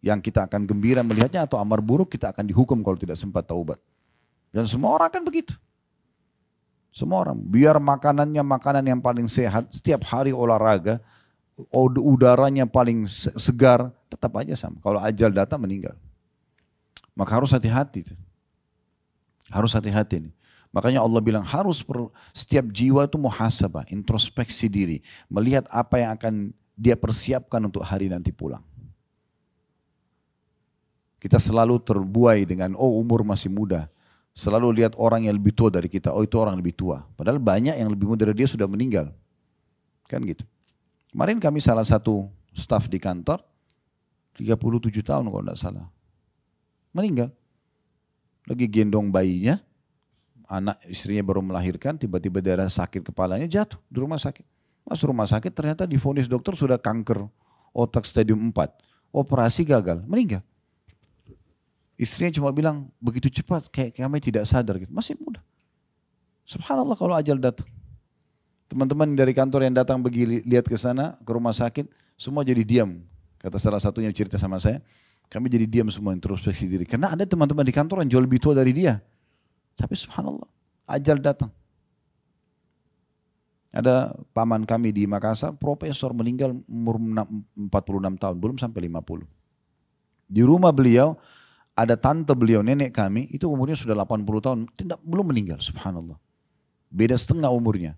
yang kita akan gembira melihatnya, atau amal buruk kita akan dihukum kalau tidak sempat taubat. Dan semua orang akan begitu. Semua orang, biar makanannya makanan yang paling sehat, setiap hari olahraga, udaranya paling segar, tetap aja sama. Kalau ajal datang meninggal. Maka harus hati-hati. Harus hati-hati nih. Makanya Allah bilang harus setiap jiwa itu muhasabah, introspeksi diri. Melihat apa yang akan dia persiapkan untuk hari nanti pulang. Kita selalu terbuai dengan, oh umur masih muda. Selalu lihat orang yang lebih tua dari kita, oh itu orang lebih tua. Padahal banyak yang lebih muda dari dia sudah meninggal. Kan gitu. Kemarin kami salah satu staf di kantor, 37 tahun kalau tidak salah. Meninggal. Lagi gendong bayinya, anak istrinya baru melahirkan, tiba-tiba daerah sakit kepalanya jatuh di rumah sakit. Masuk rumah sakit ternyata divonis dokter sudah kanker otak stadium 4. Operasi gagal, meninggal. Istrinya cuma bilang begitu cepat kayak kami tidak sadar gitu. Masih muda. Subhanallah kalau ajal datang. Teman-teman dari kantor yang datang pergi lihat ke sana ke rumah sakit semua jadi diam. Kata salah satunya cerita sama saya, kami jadi diam semua introspeksi diri. Karena ada teman-teman di kantor yang jauh lebih tua dari dia. Tapi subhanallah ajal datang. Ada paman kami di Makassar, profesor meninggal umur 46 tahun, belum sampai 50. Di rumah beliau ada tante beliau, nenek kami, itu umurnya sudah 80 tahun, belum meninggal, subhanallah. Beda setengah umurnya.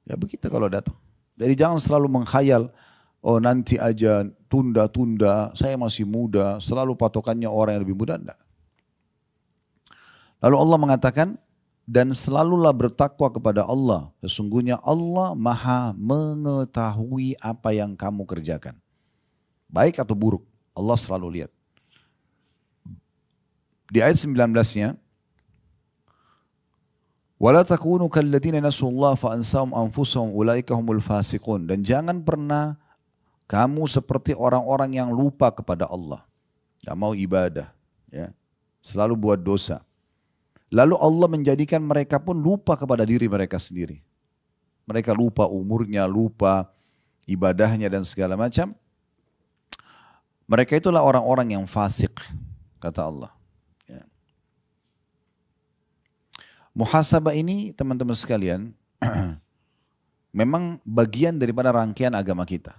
Ya begitu kalau datang. Jadi jangan selalu mengkhayal, oh nanti aja tunda-tunda, saya masih muda, selalu patokannya orang yang lebih muda, enggak. Lalu Allah mengatakan, dan selalulah bertakwa kepada Allah. Sesungguhnya Allah maha mengetahui apa yang kamu kerjakan. Baik atau buruk, Allah selalu lihat. Di ayat 19-nya, وَلَا تَكُونُوا كَالَّذِينَ نَسُوا اللَّهَ فَأَنْسَاهُمْ أَنْفُسَهُمْ أُولَئِكَ هُمُ الْفَاسِقُونَ. Dan jangan pernah kamu seperti orang-orang yang lupa kepada Allah. Gak mau ibadah. Ya. Selalu buat dosa. Lalu Allah menjadikan mereka pun lupa kepada diri mereka sendiri. Mereka lupa umurnya, lupa ibadahnya dan segala macam. Mereka itulah orang-orang yang fasik, kata Allah. Ya. Muhasabah ini teman-teman sekalian, memang bagian daripada rangkaian agama kita.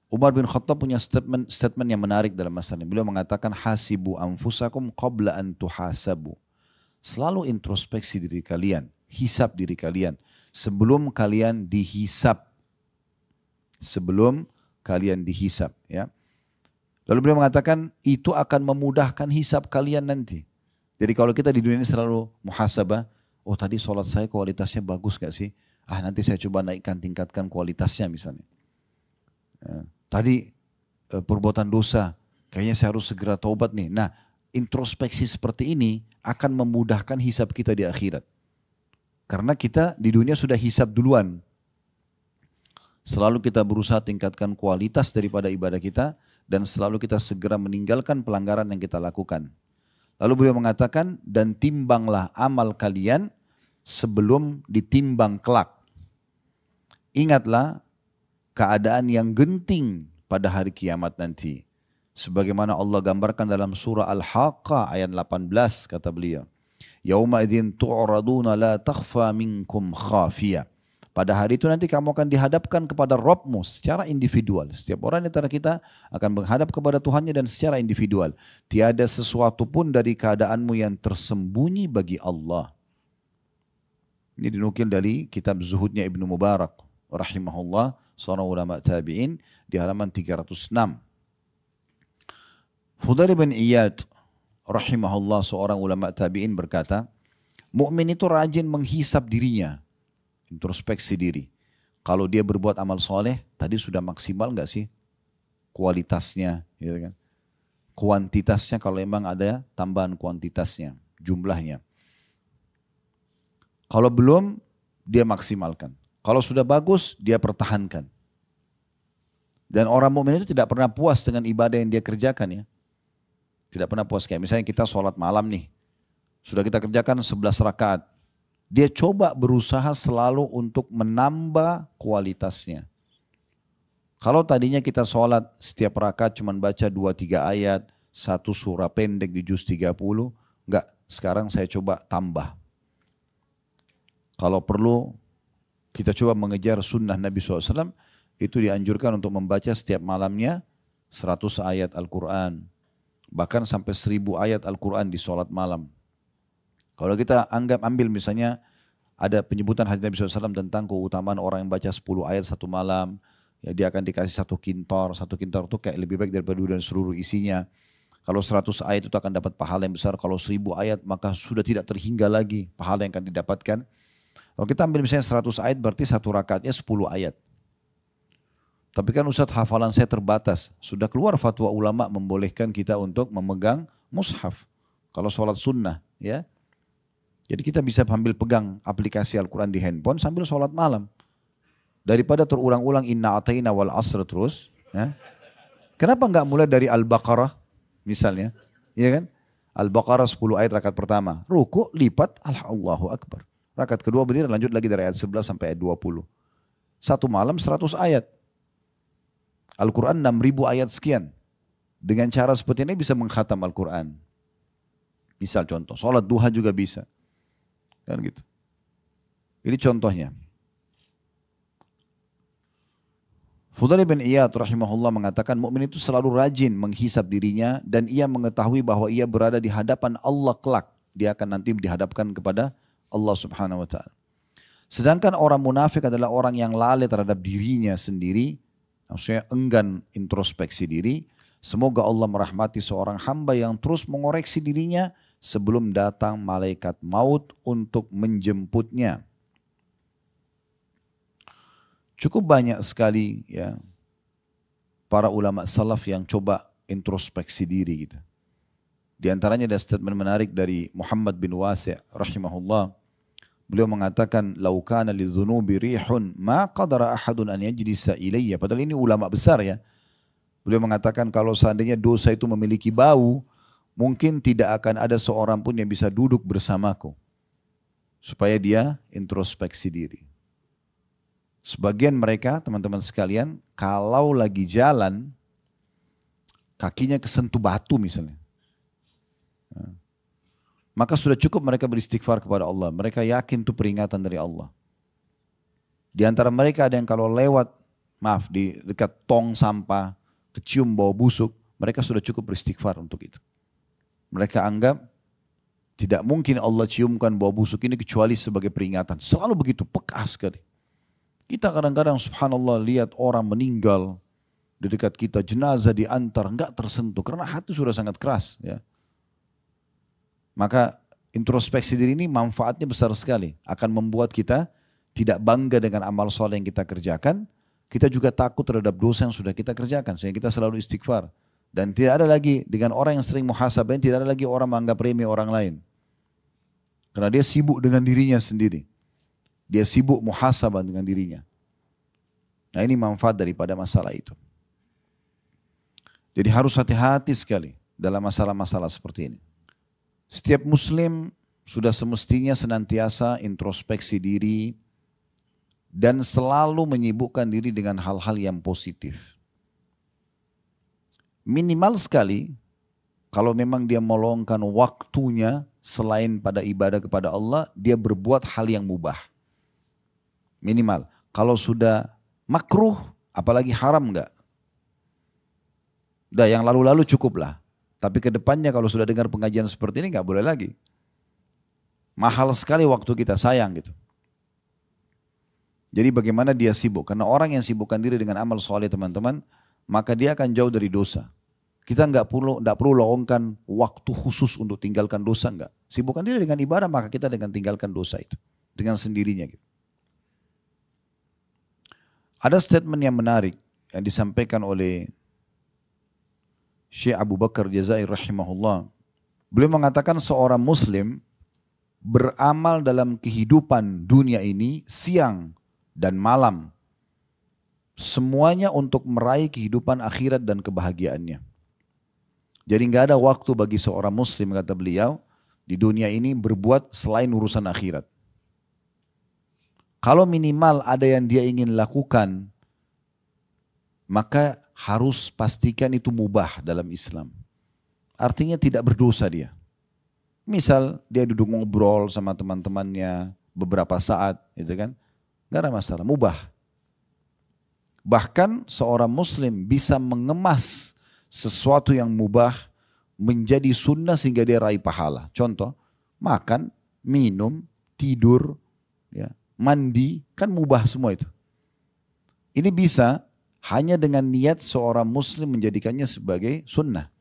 Umar bin Khattab punya statement yang menarik dalam masalah ini. Beliau mengatakan, hasibu anfusakum qabla an tuhasabu. Selalu introspeksi diri kalian, hisab diri kalian sebelum kalian dihisab. Sebelum kalian dihisab, ya. Lalu beliau mengatakan itu akan memudahkan hisab kalian nanti. Jadi kalau kita di dunia ini selalu muhasabah, oh tadi sholat saya kualitasnya bagus gak sih? Ah nanti saya coba naikkan, tingkatkan kualitasnya misalnya. Tadi perbuatan dosa, kayaknya saya harus segera taubat nih. Nah, introspeksi seperti ini akan memudahkan hisab kita di akhirat. Karena kita di dunia sudah hisab duluan. Selalu kita berusaha tingkatkan kualitas daripada ibadah kita dan selalu kita segera meninggalkan pelanggaran yang kita lakukan. Lalu beliau mengatakan, dan timbanglah amal kalian sebelum ditimbang kelak. Ingatlah keadaan yang genting pada hari kiamat nanti. Sebagaimana Allah gambarkan dalam surah Al-Haqqah ayat 18 kata beliau. Yauma idzin tu'raduna la takhfa minkum khafiyah. Pada hari itu nanti kamu akan dihadapkan kepada Rabbmu secara individual. Setiap orang di antara kita akan menghadap kepada Tuhannya dan secara individual. Tiada sesuatu pun dari keadaanmu yang tersembunyi bagi Allah. Ini dinukil dari kitab Zuhudnya Ibnu Mubarak rahimahullah, seorang ulama tabi'in, di halaman 306. Fudail bin Iyad rahimahullah, seorang ulama tabi'in berkata, mukmin itu rajin menghisap dirinya, introspeksi diri. Kalau dia berbuat amal soleh, tadi sudah maksimal nggak sih kualitasnya, gitu kan? Kuantitasnya kalau memang ada tambahan kuantitasnya, jumlahnya. Kalau belum, dia maksimalkan. Kalau sudah bagus, dia pertahankan. Dan orang mukmin itu tidak pernah puas dengan ibadah yang dia kerjakan ya. Tidak pernah puas. Kayak misalnya kita sholat malam nih, sudah kita kerjakan 11 rakaat. Dia coba berusaha selalu untuk menambah kualitasnya. Kalau tadinya kita sholat setiap rakaat cuma baca 2-3 ayat, satu surah pendek di juz 30, enggak, sekarang saya coba tambah. Kalau perlu kita coba mengejar sunnah Nabi SAW, itu dianjurkan untuk membaca setiap malamnya 100 ayat Al-Quran. Bahkan sampai 1000 ayat Al-Quran di sholat malam. Kalau kita ambil misalnya ada penyebutan hadis Nabi SAW tentang keutamaan orang yang baca 10 ayat satu malam, ya dia akan dikasih satu kintor itu kayak lebih baik daripada dunia dan seluruh isinya. Kalau 100 ayat itu akan dapat pahala yang besar, kalau 1000 ayat maka sudah tidak terhingga lagi pahala yang akan didapatkan. Kalau kita ambil misalnya 100 ayat berarti satu rakaatnya 10 ayat. Tapi kan Ustadz hafalan saya terbatas, sudah keluar fatwa ulama membolehkan kita untuk memegang mushaf. Kalau sholat sunnah ya. Jadi kita bisa ambil pegang aplikasi Al-Quran di handphone sambil sholat malam. Daripada terulang-ulang inna atayna wal asr terus. Ya. Kenapa nggak mulai dari Al-Baqarah misalnya. Ya kan? Al-Baqarah 10 ayat rakaat pertama. Ruku, lipat, Allahu Akbar. Rakaat kedua berdiri lanjut lagi dari ayat 11 sampai ayat 20. Satu malam 100 ayat. Al-Quran 6000 ayat sekian. Dengan cara seperti ini bisa mengkhatam Al-Quran. Misal contoh, sholat duha juga bisa. Kan gitu. Ini contohnya. Fudail bin Iyad rahimahullah mengatakan mukmin itu selalu rajin menghisap dirinya dan ia mengetahui bahwa ia berada di hadapan Allah kelak. Dia akan nanti dihadapkan kepada Allah Subhanahu wa taala. Sedangkan orang munafik adalah orang yang lalai terhadap dirinya sendiri, maksudnya enggan introspeksi diri. Semoga Allah merahmati seorang hamba yang terus mengoreksi dirinya sebelum datang malaikat maut untuk menjemputnya. Cukup banyak sekali ya para ulama salaf yang coba introspeksi diri gitu. Di antaranya ada statement menarik dari Muhammad bin Wasi' rahimahullah. Beliau mengatakan, "Lau kana lidzunubi rihun ma qadara ahadun an yajlisa ilayya." Padahal ini ulama besar ya. Beliau mengatakan kalau seandainya dosa itu memiliki bau, mungkin tidak akan ada seorang pun yang bisa duduk bersamaku. Supaya dia introspeksi diri. Sebagian mereka, teman-teman sekalian, kalau lagi jalan, kakinya kesentuh batu misalnya. Maka sudah cukup mereka beristighfar kepada Allah. Mereka yakin itu peringatan dari Allah. Di antara mereka ada yang kalau lewat, di dekat tong sampah, kecium bau busuk, mereka sudah cukup beristighfar untuk itu. Mereka anggap tidak mungkin Allah ciumkan bau busuk ini kecuali sebagai peringatan. Selalu begitu, peka sekali. Kita kadang-kadang subhanallah lihat orang meninggal di dekat kita, jenazah diantar, enggak tersentuh karena hati sudah sangat keras. Ya. Maka introspeksi diri ini manfaatnya besar sekali, akan membuat kita tidak bangga dengan amal soleh yang kita kerjakan. Kita juga takut terhadap dosa yang sudah kita kerjakan, sehingga kita selalu istighfar. Dan tidak ada lagi dengan orang yang sering muhasabah, tidak ada lagi orang menganggap remeh orang lain. Karena dia sibuk dengan dirinya sendiri. Dia sibuk muhasabah dengan dirinya. Nah ini manfaat daripada masalah itu. Jadi harus hati-hati sekali dalam masalah-masalah seperti ini. Setiap muslim sudah semestinya senantiasa introspeksi diri dan selalu menyibukkan diri dengan hal-hal yang positif. Minimal sekali, kalau memang dia meluangkan waktunya selain pada ibadah kepada Allah, dia berbuat hal yang mubah. Minimal. Kalau sudah makruh, apalagi haram enggak? Udah yang lalu-lalu cukuplah. Tapi ke depannya kalau sudah dengar pengajian seperti ini enggak boleh lagi. Mahal sekali waktu kita, sayang gitu. Jadi bagaimana dia sibuk? Karena orang yang sibukkan diri dengan amal soleh teman-teman, maka dia akan jauh dari dosa. Kita enggak perlu luangkan waktu khusus untuk tinggalkan dosa, enggak. Sibukkan diri dengan ibadah, maka kita dengan tinggalkan dosa itu. Dengan sendirinya gitu. Ada statement yang menarik yang disampaikan oleh Syekh Abu Bakar Jazair rahimahullah. Beliau mengatakan seorang muslim beramal dalam kehidupan dunia ini siang dan malam. Semuanya untuk meraih kehidupan akhirat dan kebahagiaannya. Jadi nggak ada waktu bagi seorang muslim, kata beliau, di dunia ini berbuat selain urusan akhirat. Kalau minimal ada yang dia ingin lakukan, maka harus pastikan itu mubah dalam Islam. Artinya tidak berdosa dia. Misal dia duduk ngobrol sama teman-temannya beberapa saat, gitu kan? Gak ada masalah, mubah. Bahkan seorang muslim bisa mengemas sesuatu yang mubah menjadi sunnah sehingga dia raih pahala. Contoh, makan, minum, tidur, ya, mandi, kan mubah semua itu. Ini bisa hanya dengan niat seorang muslim menjadikannya sebagai sunnah.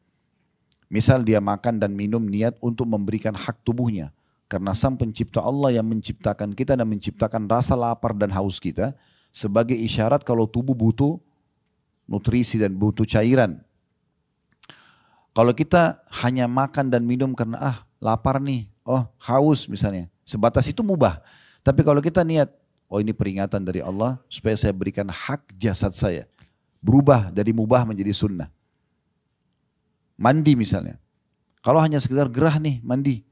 Misal dia makan dan minum niat untuk memberikan hak tubuhnya. Karena sang pencipta Allah yang menciptakan kita dan menciptakan rasa lapar dan haus kita sebagai isyarat kalau tubuh butuh nutrisi dan butuh cairan. Kalau kita hanya makan dan minum karena lapar nih, haus misalnya, sebatas itu mubah. Tapi kalau kita niat, ini peringatan dari Allah supaya saya berikan hak jasad saya. Berubah dari mubah menjadi sunnah. Mandi misalnya. Kalau hanya sekedar gerah nih mandi.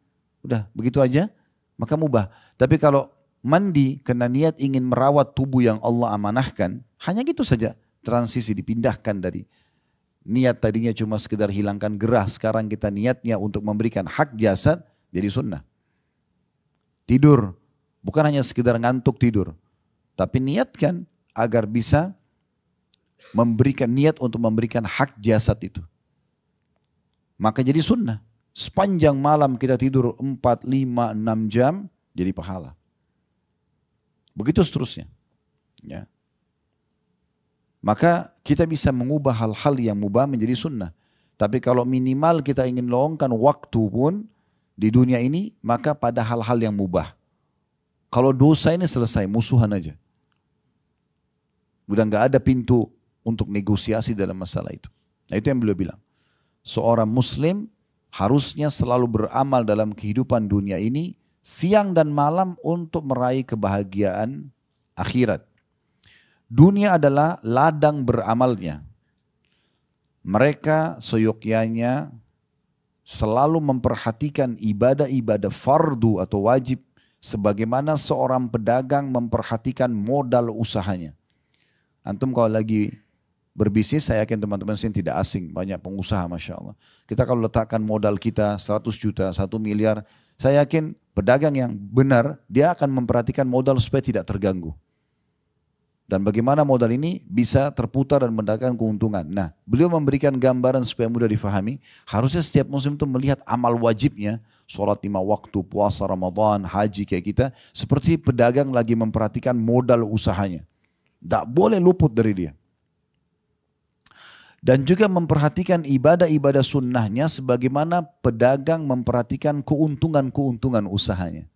Udah begitu aja maka mubah. Tapi kalau mandi karena niat ingin merawat tubuh yang Allah amanahkan. Hanya gitu saja. Transisi dipindahkan dari niat tadinya cuma sekedar hilangkan gerah. Sekarang kita niatnya untuk memberikan hak jasad jadi sunnah. Tidur. Bukan hanya sekedar ngantuk tidur. Tapi niatkan agar bisa memberikan niat untuk memberikan hak jasad itu. Maka jadi sunnah. Sepanjang malam kita tidur 4, 5, 6 jam jadi pahala. Begitu seterusnya. Ya. Maka kita bisa mengubah hal-hal yang mubah menjadi sunnah. Tapi kalau minimal kita ingin luangkan waktu pun di dunia ini, maka pada hal-hal yang mubah. Kalau dosa ini selesai, musuhan aja. Udah gak ada pintu untuk negosiasi dalam masalah itu. Nah itu yang beliau bilang. Seorang muslim harusnya selalu beramal dalam kehidupan dunia ini siang dan malam untuk meraih kebahagiaan akhirat. Dunia adalah ladang beramalnya. Mereka seyogyanya selalu memperhatikan ibadah-ibadah fardu atau wajib sebagaimana seorang pedagang memperhatikan modal usahanya. Antum kalau lagi berbisnis, saya yakin teman-teman sini tidak asing, banyak pengusaha Masya Allah. Kita kalau letakkan modal kita 100 juta, 1 miliar, saya yakin pedagang yang benar, dia akan memperhatikan modal supaya tidak terganggu. Dan bagaimana modal ini bisa terputar dan mendatangkan keuntungan. Nah, beliau memberikan gambaran supaya mudah difahami, harusnya setiap muslim itu melihat amal wajibnya, sholat 5 waktu, puasa Ramadan, haji kayak kita, seperti pedagang lagi memperhatikan modal usahanya. Tidak boleh luput dari dia. Dan juga memperhatikan ibadah-ibadah sunnahnya sebagaimana pedagang memperhatikan keuntungan-keuntungan usahanya.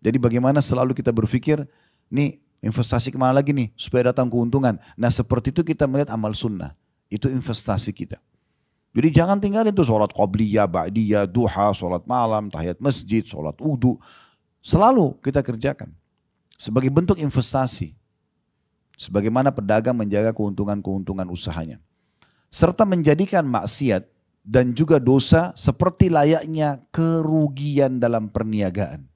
Jadi bagaimana selalu kita berpikir, nih investasi kemana lagi nih supaya datang keuntungan. Nah seperti itu kita melihat amal sunnah. Itu investasi kita. Jadi jangan tinggalin tuh sholat qobliyah, ba'diyah, duha, sholat malam, tahiyat masjid, sholat wudu. Selalu kita kerjakan. Sebagai bentuk investasi. Sebagaimana pedagang menjaga keuntungan-keuntungan usahanya. Serta menjadikan maksiat dan juga dosa seperti layaknya kerugian dalam perniagaan.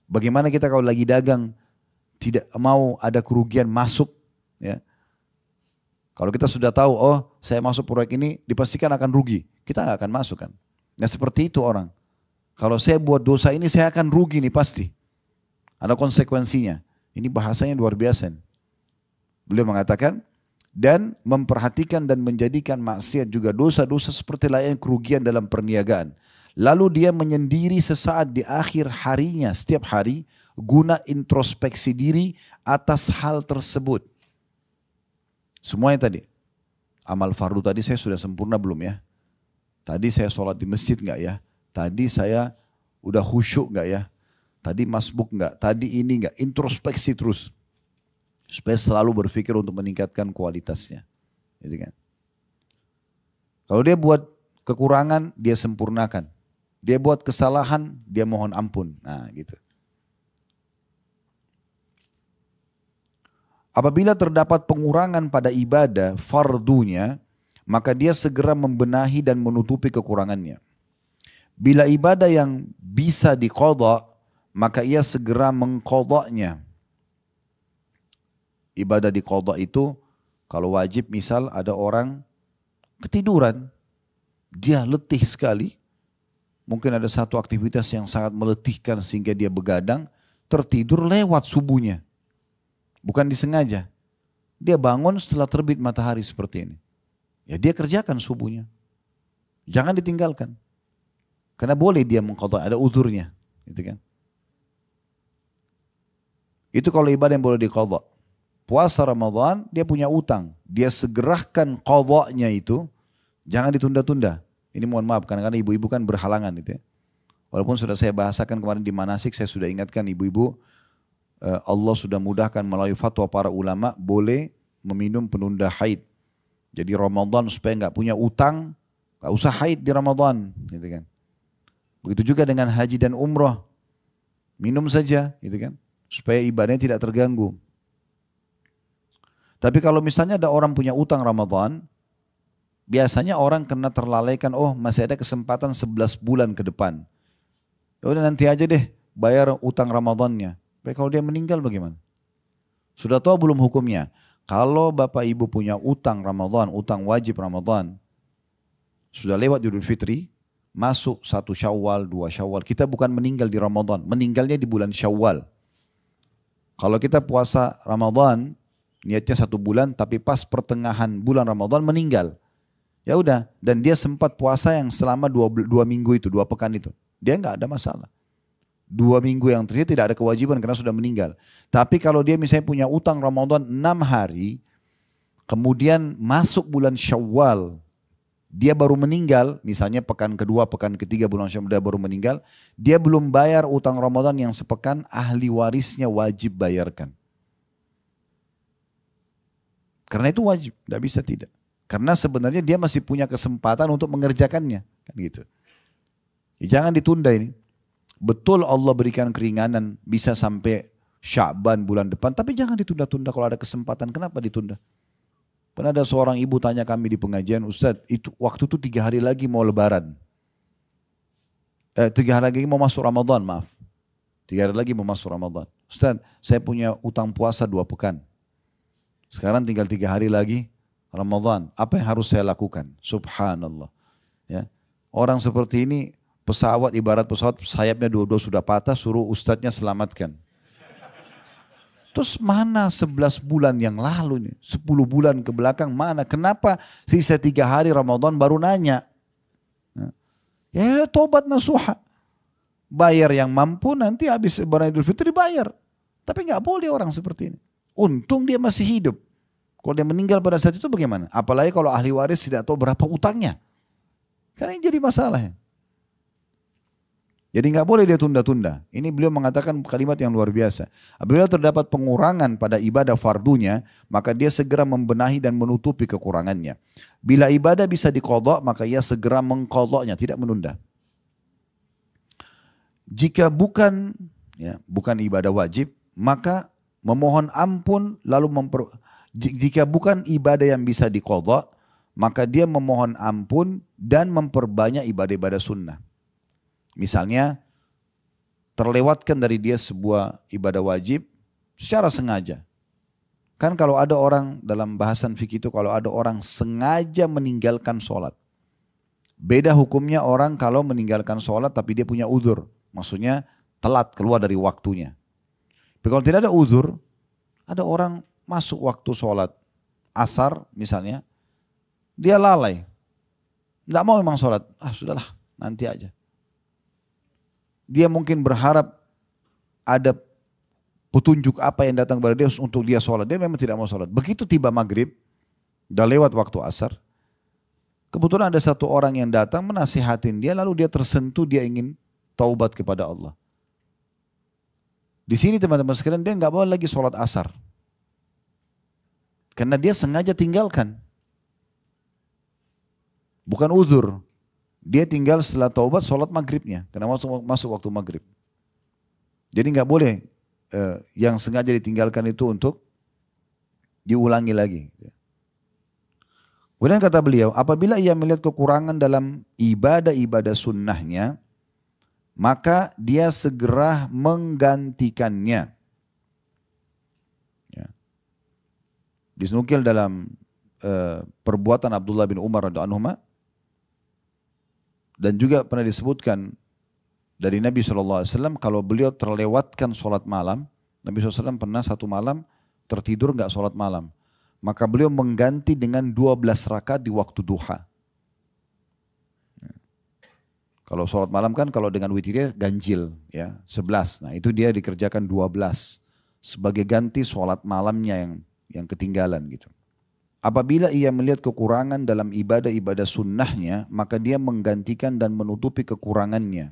Bagaimana kita kalau lagi dagang tidak mau ada kerugian masuk, ya. Kalau kita sudah tahu, oh saya masuk proyek ini dipastikan akan rugi, kita nggak akan masuk kan. Nah seperti itu orang. Kalau saya buat dosa ini saya akan rugi nih pasti. Ada konsekuensinya. Ini bahasanya luar biasa. Beliau mengatakan, dan memperhatikan dan menjadikan maksiat juga dosa-dosa seperti layaknya kerugian dalam perniagaan. Lalu dia menyendiri sesaat di akhir harinya setiap hari guna introspeksi diri atas hal tersebut. Semuanya tadi. Amal fardu tadi saya sudah sempurna belum ya? Tadi saya sholat di masjid enggak ya? Tadi saya udah khusyuk enggak ya? Tadi masbuk enggak? Tadi ini enggak? Introspeksi terus. Supaya selalu berpikir untuk meningkatkan kualitasnya. Gitu kan? Kalau dia buat kekurangan, dia sempurnakan. Dia buat kesalahan, dia mohon ampun. Nah gitu. Apabila terdapat pengurangan pada ibadah fardunya, maka dia segera membenahi dan menutupi kekurangannya. Bila ibadah yang bisa diqadha, maka ia segera mengqadhanya. Ibadah diqadha itu, kalau wajib misal ada orang ketiduran, dia letih sekali, mungkin ada satu aktivitas yang sangat meletihkan sehingga dia begadang, tertidur lewat subuhnya. Bukan disengaja. Dia bangun setelah terbit matahari seperti ini. Ya dia kerjakan subuhnya. Jangan ditinggalkan. Karena boleh dia mengqadha, ada uzurnya. Gitu kan. Itu kalau ibadah yang boleh diqadha. Puasa Ramadan dia punya utang. Dia segerakan qadhanya itu. Jangan ditunda-tunda. Ini mohon maaf karena ibu-ibu kan berhalangan gitu ya. Walaupun sudah saya bahasakan kemarin di manasik, saya sudah ingatkan ibu-ibu, Allah sudah mudahkan melalui fatwa para ulama boleh meminum penunda haid. Jadi Ramadan supaya nggak punya utang, nggak usah haid di Ramadan, gitu kan. Begitu juga dengan haji dan umroh, minum saja, gitu kan, supaya ibadahnya tidak terganggu. Tapi kalau misalnya ada orang punya utang Ramadan, biasanya orang kena terlalaikan, oh masih ada kesempatan 11 bulan ke depan. Ya udah nanti aja deh bayar utang Ramadannya. Tapi kalau dia meninggal bagaimana? Sudah tahu belum hukumnya? Kalau bapak ibu punya utang Ramadan, utang wajib Ramadan, sudah lewat Idul Fitri, masuk 1 Syawal, 2 Syawal. Kita bukan meninggal di Ramadan, meninggalnya di bulan Syawal. Kalau kita puasa Ramadan, niatnya 1 bulan, tapi pas pertengahan bulan Ramadan meninggal. Ya udah, dan dia sempat puasa yang selama 2 minggu itu, 2 pekan itu. Dia nggak ada masalah. 2 minggu yang terjadi tidak ada kewajiban karena sudah meninggal. Tapi kalau dia misalnya punya utang Ramadan 6 hari, kemudian masuk bulan Syawal, dia baru meninggal, misalnya pekan kedua, pekan ketiga bulan Syawal dia baru meninggal, dia belum bayar utang Ramadan yang sepekan, ahli warisnya wajib bayarkan. Karena itu wajib, tidak bisa tidak. Karena sebenarnya dia masih punya kesempatan untuk mengerjakannya, kan gitu. Ya, jangan ditunda ini. Betul Allah berikan keringanan bisa sampai Sya'ban bulan depan, tapi jangan ditunda-tunda kalau ada kesempatan. Kenapa ditunda? Pernah ada seorang ibu tanya kami di pengajian, Ustadz, itu waktu itu 3 hari lagi mau lebaran. 3 hari lagi mau masuk Ramadan, maaf. 3 hari lagi mau masuk Ramadan. Ustadz, saya punya utang puasa 2 pekan. Sekarang tinggal 3 hari lagi Ramadan. Apa yang harus saya lakukan? Subhanallah. Ya. Orang seperti ini, pesawat ibarat pesawat sayapnya dua-dua sudah patah, suruh ustadznya selamatkan. Terus mana 11 bulan yang lalu nih, 10 bulan ke belakang mana? Kenapa sisa 3 hari Ramadan baru nanya? Ya tobat nasuha. Bayar yang mampu, nanti habis lebaran Idul Fitri bayar. Tapi nggak boleh orang seperti ini. Untung dia masih hidup. Kalau dia meninggal pada saat itu bagaimana? Apalagi kalau ahli waris tidak tahu berapa utangnya. Karena ini jadi masalah. Jadi nggak boleh dia tunda-tunda. Ini beliau mengatakan kalimat yang luar biasa. Apabila terdapat pengurangan pada ibadah fardunya, maka dia segera membenahi dan menutupi kekurangannya. Bila ibadah bisa diqadha, maka ia segera mengqadhanya, tidak menunda. Jika bukan ibadah wajib, maka memohon ampun lalu jika bukan ibadah yang bisa diqadha, maka dia memohon ampun dan memperbanyak ibadah-ibadah sunnah. Misalnya terlewatkan dari dia sebuah ibadah wajib secara sengaja. Kan kalau ada orang dalam bahasan fikih itu, kalau ada orang sengaja meninggalkan sholat. Beda hukumnya orang kalau meninggalkan sholat tapi dia punya uzur. Maksudnya telat keluar dari waktunya. Tapi kalau tidak ada uzur, ada orang masuk waktu sholat asar misalnya, dia lalai. Tidak mau memang sholat, sudahlah nanti aja. Dia mungkin berharap ada petunjuk apa yang datang kepada dia untuk dia sholat. Dia memang tidak mau sholat. Begitu tiba maghrib, udah lewat waktu asar. Kebetulan ada satu orang yang datang menasihatin dia, lalu dia tersentuh, dia ingin taubat kepada Allah. Di sini teman-teman sekalian, dia nggak boleh lagi sholat asar. Karena dia sengaja tinggalkan. Bukan uzur. Dia tinggal setelah taubat sholat maghribnya. Karena masuk waktu maghrib. Jadi nggak boleh yang sengaja ditinggalkan itu untuk diulangi lagi. Kemudian kata beliau, apabila ia melihat kekurangan dalam ibadah-ibadah sunnahnya, maka dia segera menggantikannya. Ya. Disnukil dalam perbuatan Abdullah bin Umar radhiyallahu anhu, dan juga pernah disebutkan dari Nabi SAW kalau beliau terlewatkan sholat malam, Nabi SAW pernah satu malam tertidur nggak sholat malam, maka beliau mengganti dengan 12 rakaat di waktu duha. Kalau sholat malam kan kalau dengan witirnya ganjil ya 11, nah itu dia dikerjakan 12 sebagai ganti sholat malamnya yang ketinggalan gitu. Apabila ia melihat kekurangan dalam ibadah-ibadah sunnahnya, maka dia menggantikan dan menutupi kekurangannya.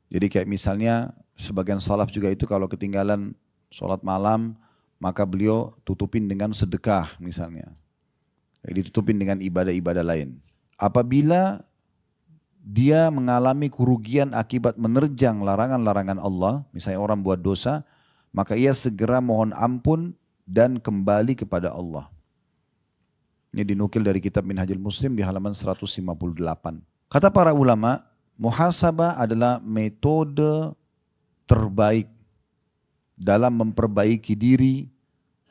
Jadi kayak misalnya sebagian salaf juga itu kalau ketinggalan sholat malam, maka beliau tutupin dengan sedekah misalnya. Ditutupin dengan ibadah-ibadah lain. Apabila dia mengalami kerugian akibat menerjang larangan-larangan Allah, misalnya orang buat dosa, maka ia segera mohon ampun dan kembali kepada Allah. Ini dinukil dari kitab Minhajul Muslim di halaman 158. Kata para ulama, muhasabah adalah metode terbaik dalam memperbaiki diri,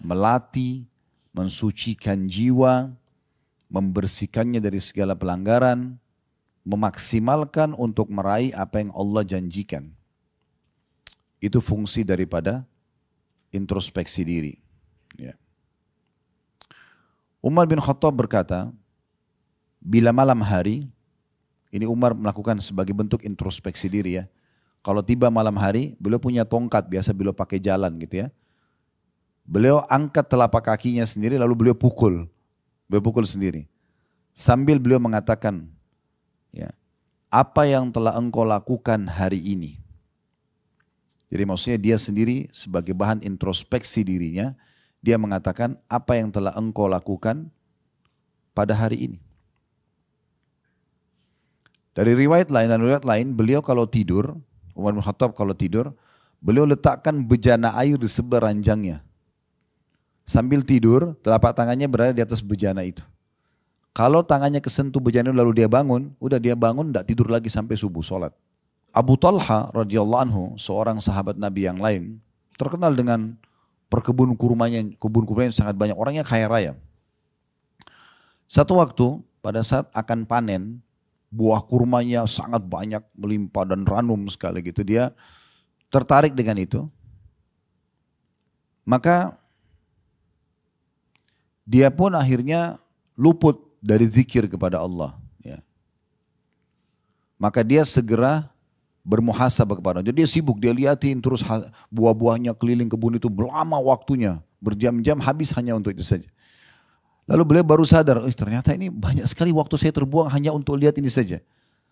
melatih, mensucikan jiwa, membersihkannya dari segala pelanggaran, memaksimalkan untuk meraih apa yang Allah janjikan. Itu fungsi daripada introspeksi diri. Ya. Umar bin Khattab berkata, bila malam hari, ini Umar melakukan sebagai bentuk introspeksi diri ya. Kalau tiba malam hari, beliau punya tongkat, biasa beliau pakai jalan gitu ya. Beliau angkat telapak kakinya sendiri lalu beliau pukul sendiri. Sambil beliau mengatakan, ya, apa yang telah engkau lakukan hari ini? Jadi maksudnya dia sendiri sebagai bahan introspeksi dirinya, dia mengatakan apa yang telah engkau lakukan pada hari ini. Dari riwayat lain dan riwayat lain, beliau kalau tidur, Umar bin Khattab kalau tidur, beliau letakkan bejana air di sebelah ranjangnya. Sambil tidur, telapak tangannya berada di atas bejana itu. Kalau tangannya kesentuh bejana lalu dia bangun, udah dia bangun, tidak tidur lagi sampai subuh sholat. Abu Talha radhiyallahu anhu, seorang sahabat Nabi yang lain, terkenal dengan kebun kurmanya yang sangat banyak, orangnya kaya raya. Satu waktu pada saat akan panen, buah kurmanya sangat banyak, melimpah dan ranum sekali gitu. Dia tertarik dengan itu. Maka dia pun akhirnya luput dari zikir kepada Allah. Ya. Maka dia segera bermuhasabah kepada Allah. Jadi dia sibuk, dia liatin terus buah-buahnya keliling kebun itu lama waktunya, berjam-jam habis hanya untuk itu saja. Lalu beliau baru sadar, ternyata ini banyak sekali waktu saya terbuang hanya untuk lihat ini saja.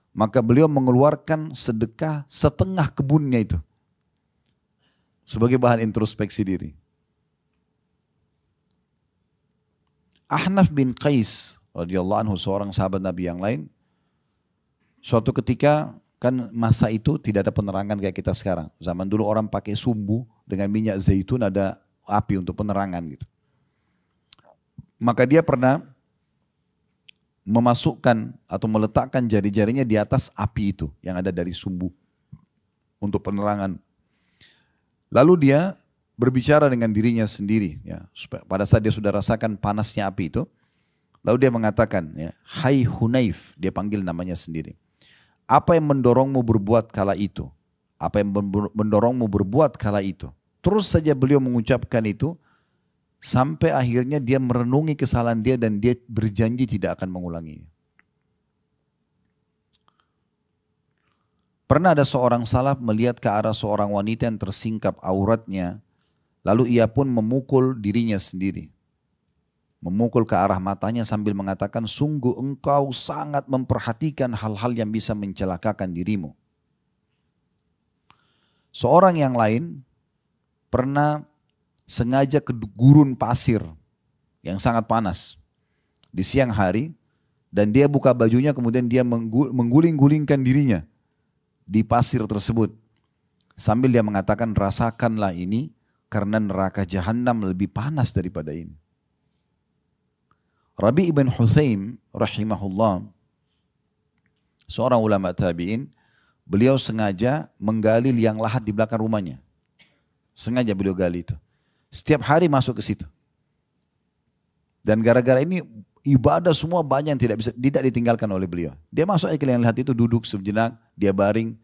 Maka beliau mengeluarkan sedekah setengah kebunnya itu sebagai bahan introspeksi diri. Ahnaf bin Qais radhiyallahu anhu, seorang sahabat Nabi yang lain, suatu ketika, kan masa itu tidak ada penerangan kayak kita sekarang. Zaman dulu orang pakai sumbu dengan minyak zaitun, ada api untuk penerangan gitu. Maka dia pernah memasukkan atau meletakkan jari-jarinya di atas api itu yang ada dari sumbu untuk penerangan. Lalu dia berbicara dengan dirinya sendiri, ya, pada saat dia sudah rasakan panasnya api itu, lalu dia mengatakan, ya, hai Hunaif, dia panggil namanya sendiri. Apa yang mendorongmu berbuat kala itu? Apa yang mendorongmu berbuat kala itu? Terus saja beliau mengucapkan itu, sampai akhirnya dia merenungi kesalahan dia dan dia berjanji tidak akan mengulanginya. Pernah ada seorang salaf melihat ke arah seorang wanita yang tersingkap auratnya, lalu ia pun memukul dirinya sendiri. Memukul ke arah matanya sambil mengatakan, sungguh engkau sangat memperhatikan hal-hal yang bisa mencelakakan dirimu. Seorang yang lain pernah sengaja ke gurun pasir yang sangat panas di siang hari, dan dia buka bajunya kemudian dia mengguling-gulingkan dirinya di pasir tersebut. Sambil dia mengatakan, rasakanlah ini karena neraka jahanam lebih panas daripada ini. Rabi' ibn Huthaim rahimahullah, seorang ulama tabi'in, beliau sengaja menggali liang lahat di belakang rumahnya. Sengaja beliau gali itu. Setiap hari masuk ke situ. Dan gara-gara ini ibadah semua banyak yang tidak ditinggalkan oleh beliau. Dia masuk ke liang lahat itu, duduk sejenak, dia baring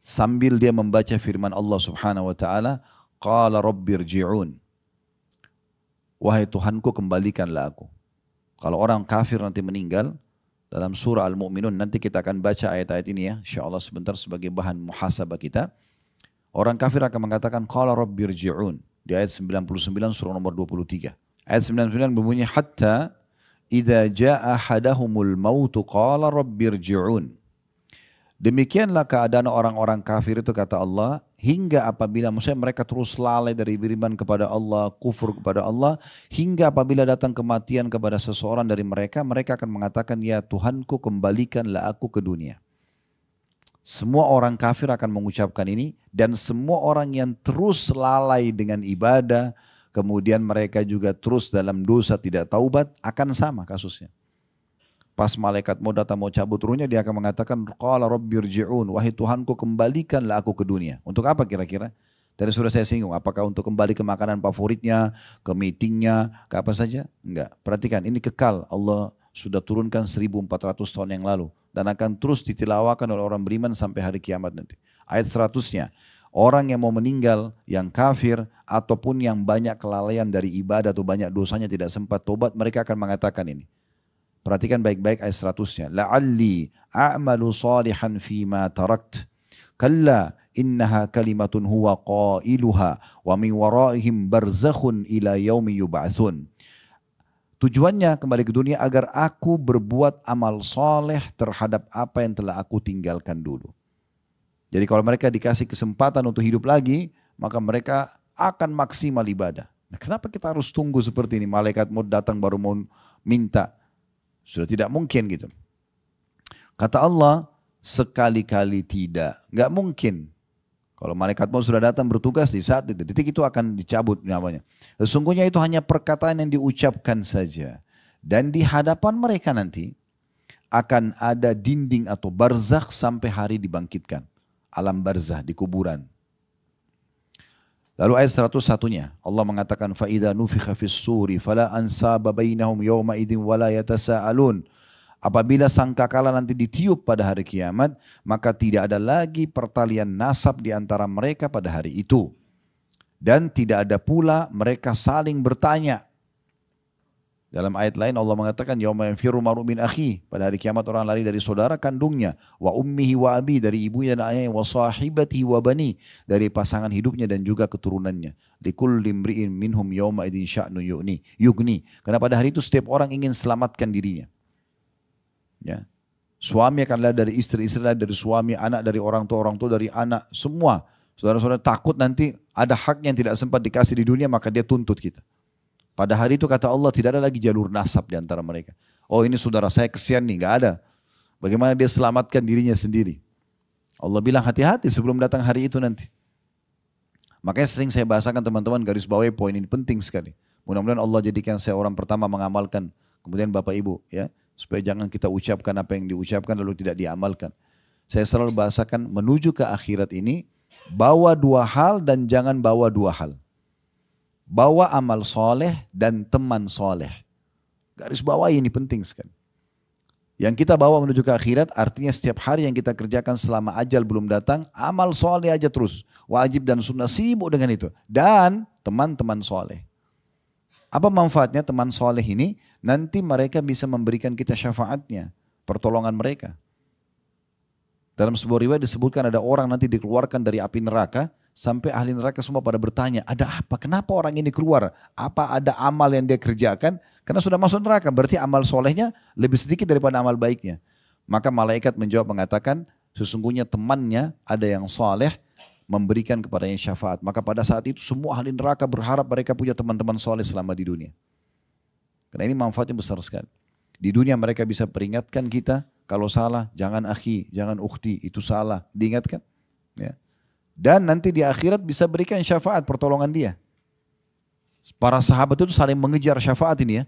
sambil dia membaca firman Allah Subhanahu wa taala, qala rabbirji'un. Wahai Tuhanku, kembalikanlah aku. Kalau orang kafir nanti meninggal, dalam surah Al-Mu'minun, nanti kita akan baca ayat-ayat ini ya, insyaAllah sebentar sebagai bahan muhasabah kita. Orang kafir akan mengatakan, qala rabbirji'un. Di ayat 99 surah nomor 23. Ayat 99 berbunyi, hatta idza ja'a ahadahumul mautu qala rabbirji'un. Demikianlah keadaan orang-orang kafir itu, kata Allah, hingga apabila, maksudnya mereka terus lalai dari beriman kepada Allah, kufur kepada Allah, hingga apabila datang kematian kepada seseorang dari mereka, mereka akan mengatakan, ya Tuhanku, kembalikanlah aku ke dunia. Semua orang kafir akan mengucapkan ini, dan semua orang yang terus lalai dengan ibadah, kemudian mereka juga terus dalam dosa tidak taubat, akan sama kasusnya. Pas malaikat mau datang mau cabut ruhnya, dia akan mengatakan, qala rabbirji'un, wahai Tuhanku, kembalikanlah aku ke dunia. Untuk apa kira-kira? Tadi sudah saya singgung, apakah untuk kembali ke makanan favoritnya, ke meetingnya, ke apa saja? Enggak. Perhatikan, ini kekal. Allah sudah turunkan 1400 tahun yang lalu, dan akan terus ditilawakan oleh orang beriman sampai hari kiamat nanti. Ayat 100-nya, orang yang mau meninggal, yang kafir, ataupun yang banyak kelalaian dari ibadah atau banyak dosanya tidak sempat tobat, mereka akan mengatakan ini. Perhatikan baik-baik ayat 100-nya. La'alli a'malu salihan fima tarakt. Kalla innaha kalimatun huwa qailuha wa min waraihim barzakhun ila yaumi yub'atsun. Tujuannya kembali ke dunia agar aku berbuat amal soleh terhadap apa yang telah aku tinggalkan dulu. Jadi kalau mereka dikasih kesempatan untuk hidup lagi, maka mereka akan maksimal ibadah. Nah, kenapa kita harus tunggu seperti ini? Malaikat mau datang baru mau minta. Sudah tidak mungkin gitu. Kata Allah, sekali-kali tidak. Nggak mungkin. Kalau malaikat mau sudah datang bertugas, di saat detik itu akan dicabut namanya. Sesungguhnya itu hanya perkataan yang diucapkan saja. Dan di hadapan mereka nanti akan ada dinding atau barzakh sampai hari dibangkitkan. Alam barzakh di kuburan. Lalu ayat 101-nya Allah mengatakan, فَإِذَا نُفِخَ فِي الصُّورِ فَلَا أَنْسَابَ بَيْنَهُمْ يَوْمَئِذٍ وَلَا يَتَسَاءَلُونَ. Apabila sangkakala nanti ditiup pada hari kiamat, maka tidak ada lagi pertalian nasab di antara mereka pada hari itu. Dan tidak ada pula mereka saling bertanya. Dalam ayat lain Allah mengatakan yauma yanfiru mar'u min akhi, pada hari kiamat orang lari dari saudara kandungnya, wa ummihi wa abi, dari ibunya dan ayahnya, wa sahibatihi wa bani, dari pasangan hidupnya dan juga keturunannya. Likulli imri'in minhum yauma idzin sya'nu yughni. Karena pada hari itu setiap orang ingin selamatkan dirinya. Ya. Suami akan lari dari istri, istri lari dari suami, anak dari orang tua dari anak, semua. Saudara-saudara takut nanti ada hak yang tidak sempat dikasih di dunia, maka dia tuntut kita. Pada hari itu kata Allah tidak ada lagi jalur nasab di antara mereka. Oh ini saudara saya kesian nih, gak ada. Bagaimana dia selamatkan dirinya sendiri. Allah bilang hati-hati sebelum datang hari itu nanti. Makanya sering saya bahasakan teman-teman, garis bawahi poin ini penting sekali. Mudah-mudahan Allah jadikan saya orang pertama mengamalkan. Kemudian Bapak Ibu ya. Supaya jangan kita ucapkan apa yang diucapkan lalu tidak diamalkan. Saya selalu bahasakan menuju ke akhirat ini, bawa dua hal dan jangan bawa dua hal. Bawa amal soleh dan teman soleh. Garis bawah ini penting sekali. Yang kita bawa menuju ke akhirat artinya setiap hari yang kita kerjakan selama ajal belum datang, amal soleh aja terus. Wajib dan sunnah sibuk dengan itu. Dan teman-teman soleh. Apa manfaatnya teman soleh ini? Nanti mereka bisa memberikan kita syafaatnya, pertolongan mereka. Dalam sebuah riwayat disebutkan ada orang nanti dikeluarkan dari api neraka, sampai ahli neraka semua pada bertanya, ada apa? Kenapa orang ini keluar? Apa ada amal yang dia kerjakan? Karena sudah masuk neraka, berarti amal solehnya lebih sedikit daripada amal baiknya. Maka malaikat menjawab mengatakan, sesungguhnya temannya ada yang soleh, memberikan kepadanya syafaat. Maka pada saat itu semua ahli neraka berharap mereka punya teman-teman soleh selama di dunia. Karena ini manfaatnya besar sekali. Di dunia mereka bisa peringatkan kita, kalau salah jangan akhi, jangan ukhti, itu salah, diingatkan. Ya. Dan nanti di akhirat bisa berikan syafaat pertolongan dia. Para sahabat itu saling mengejar syafaat ini ya.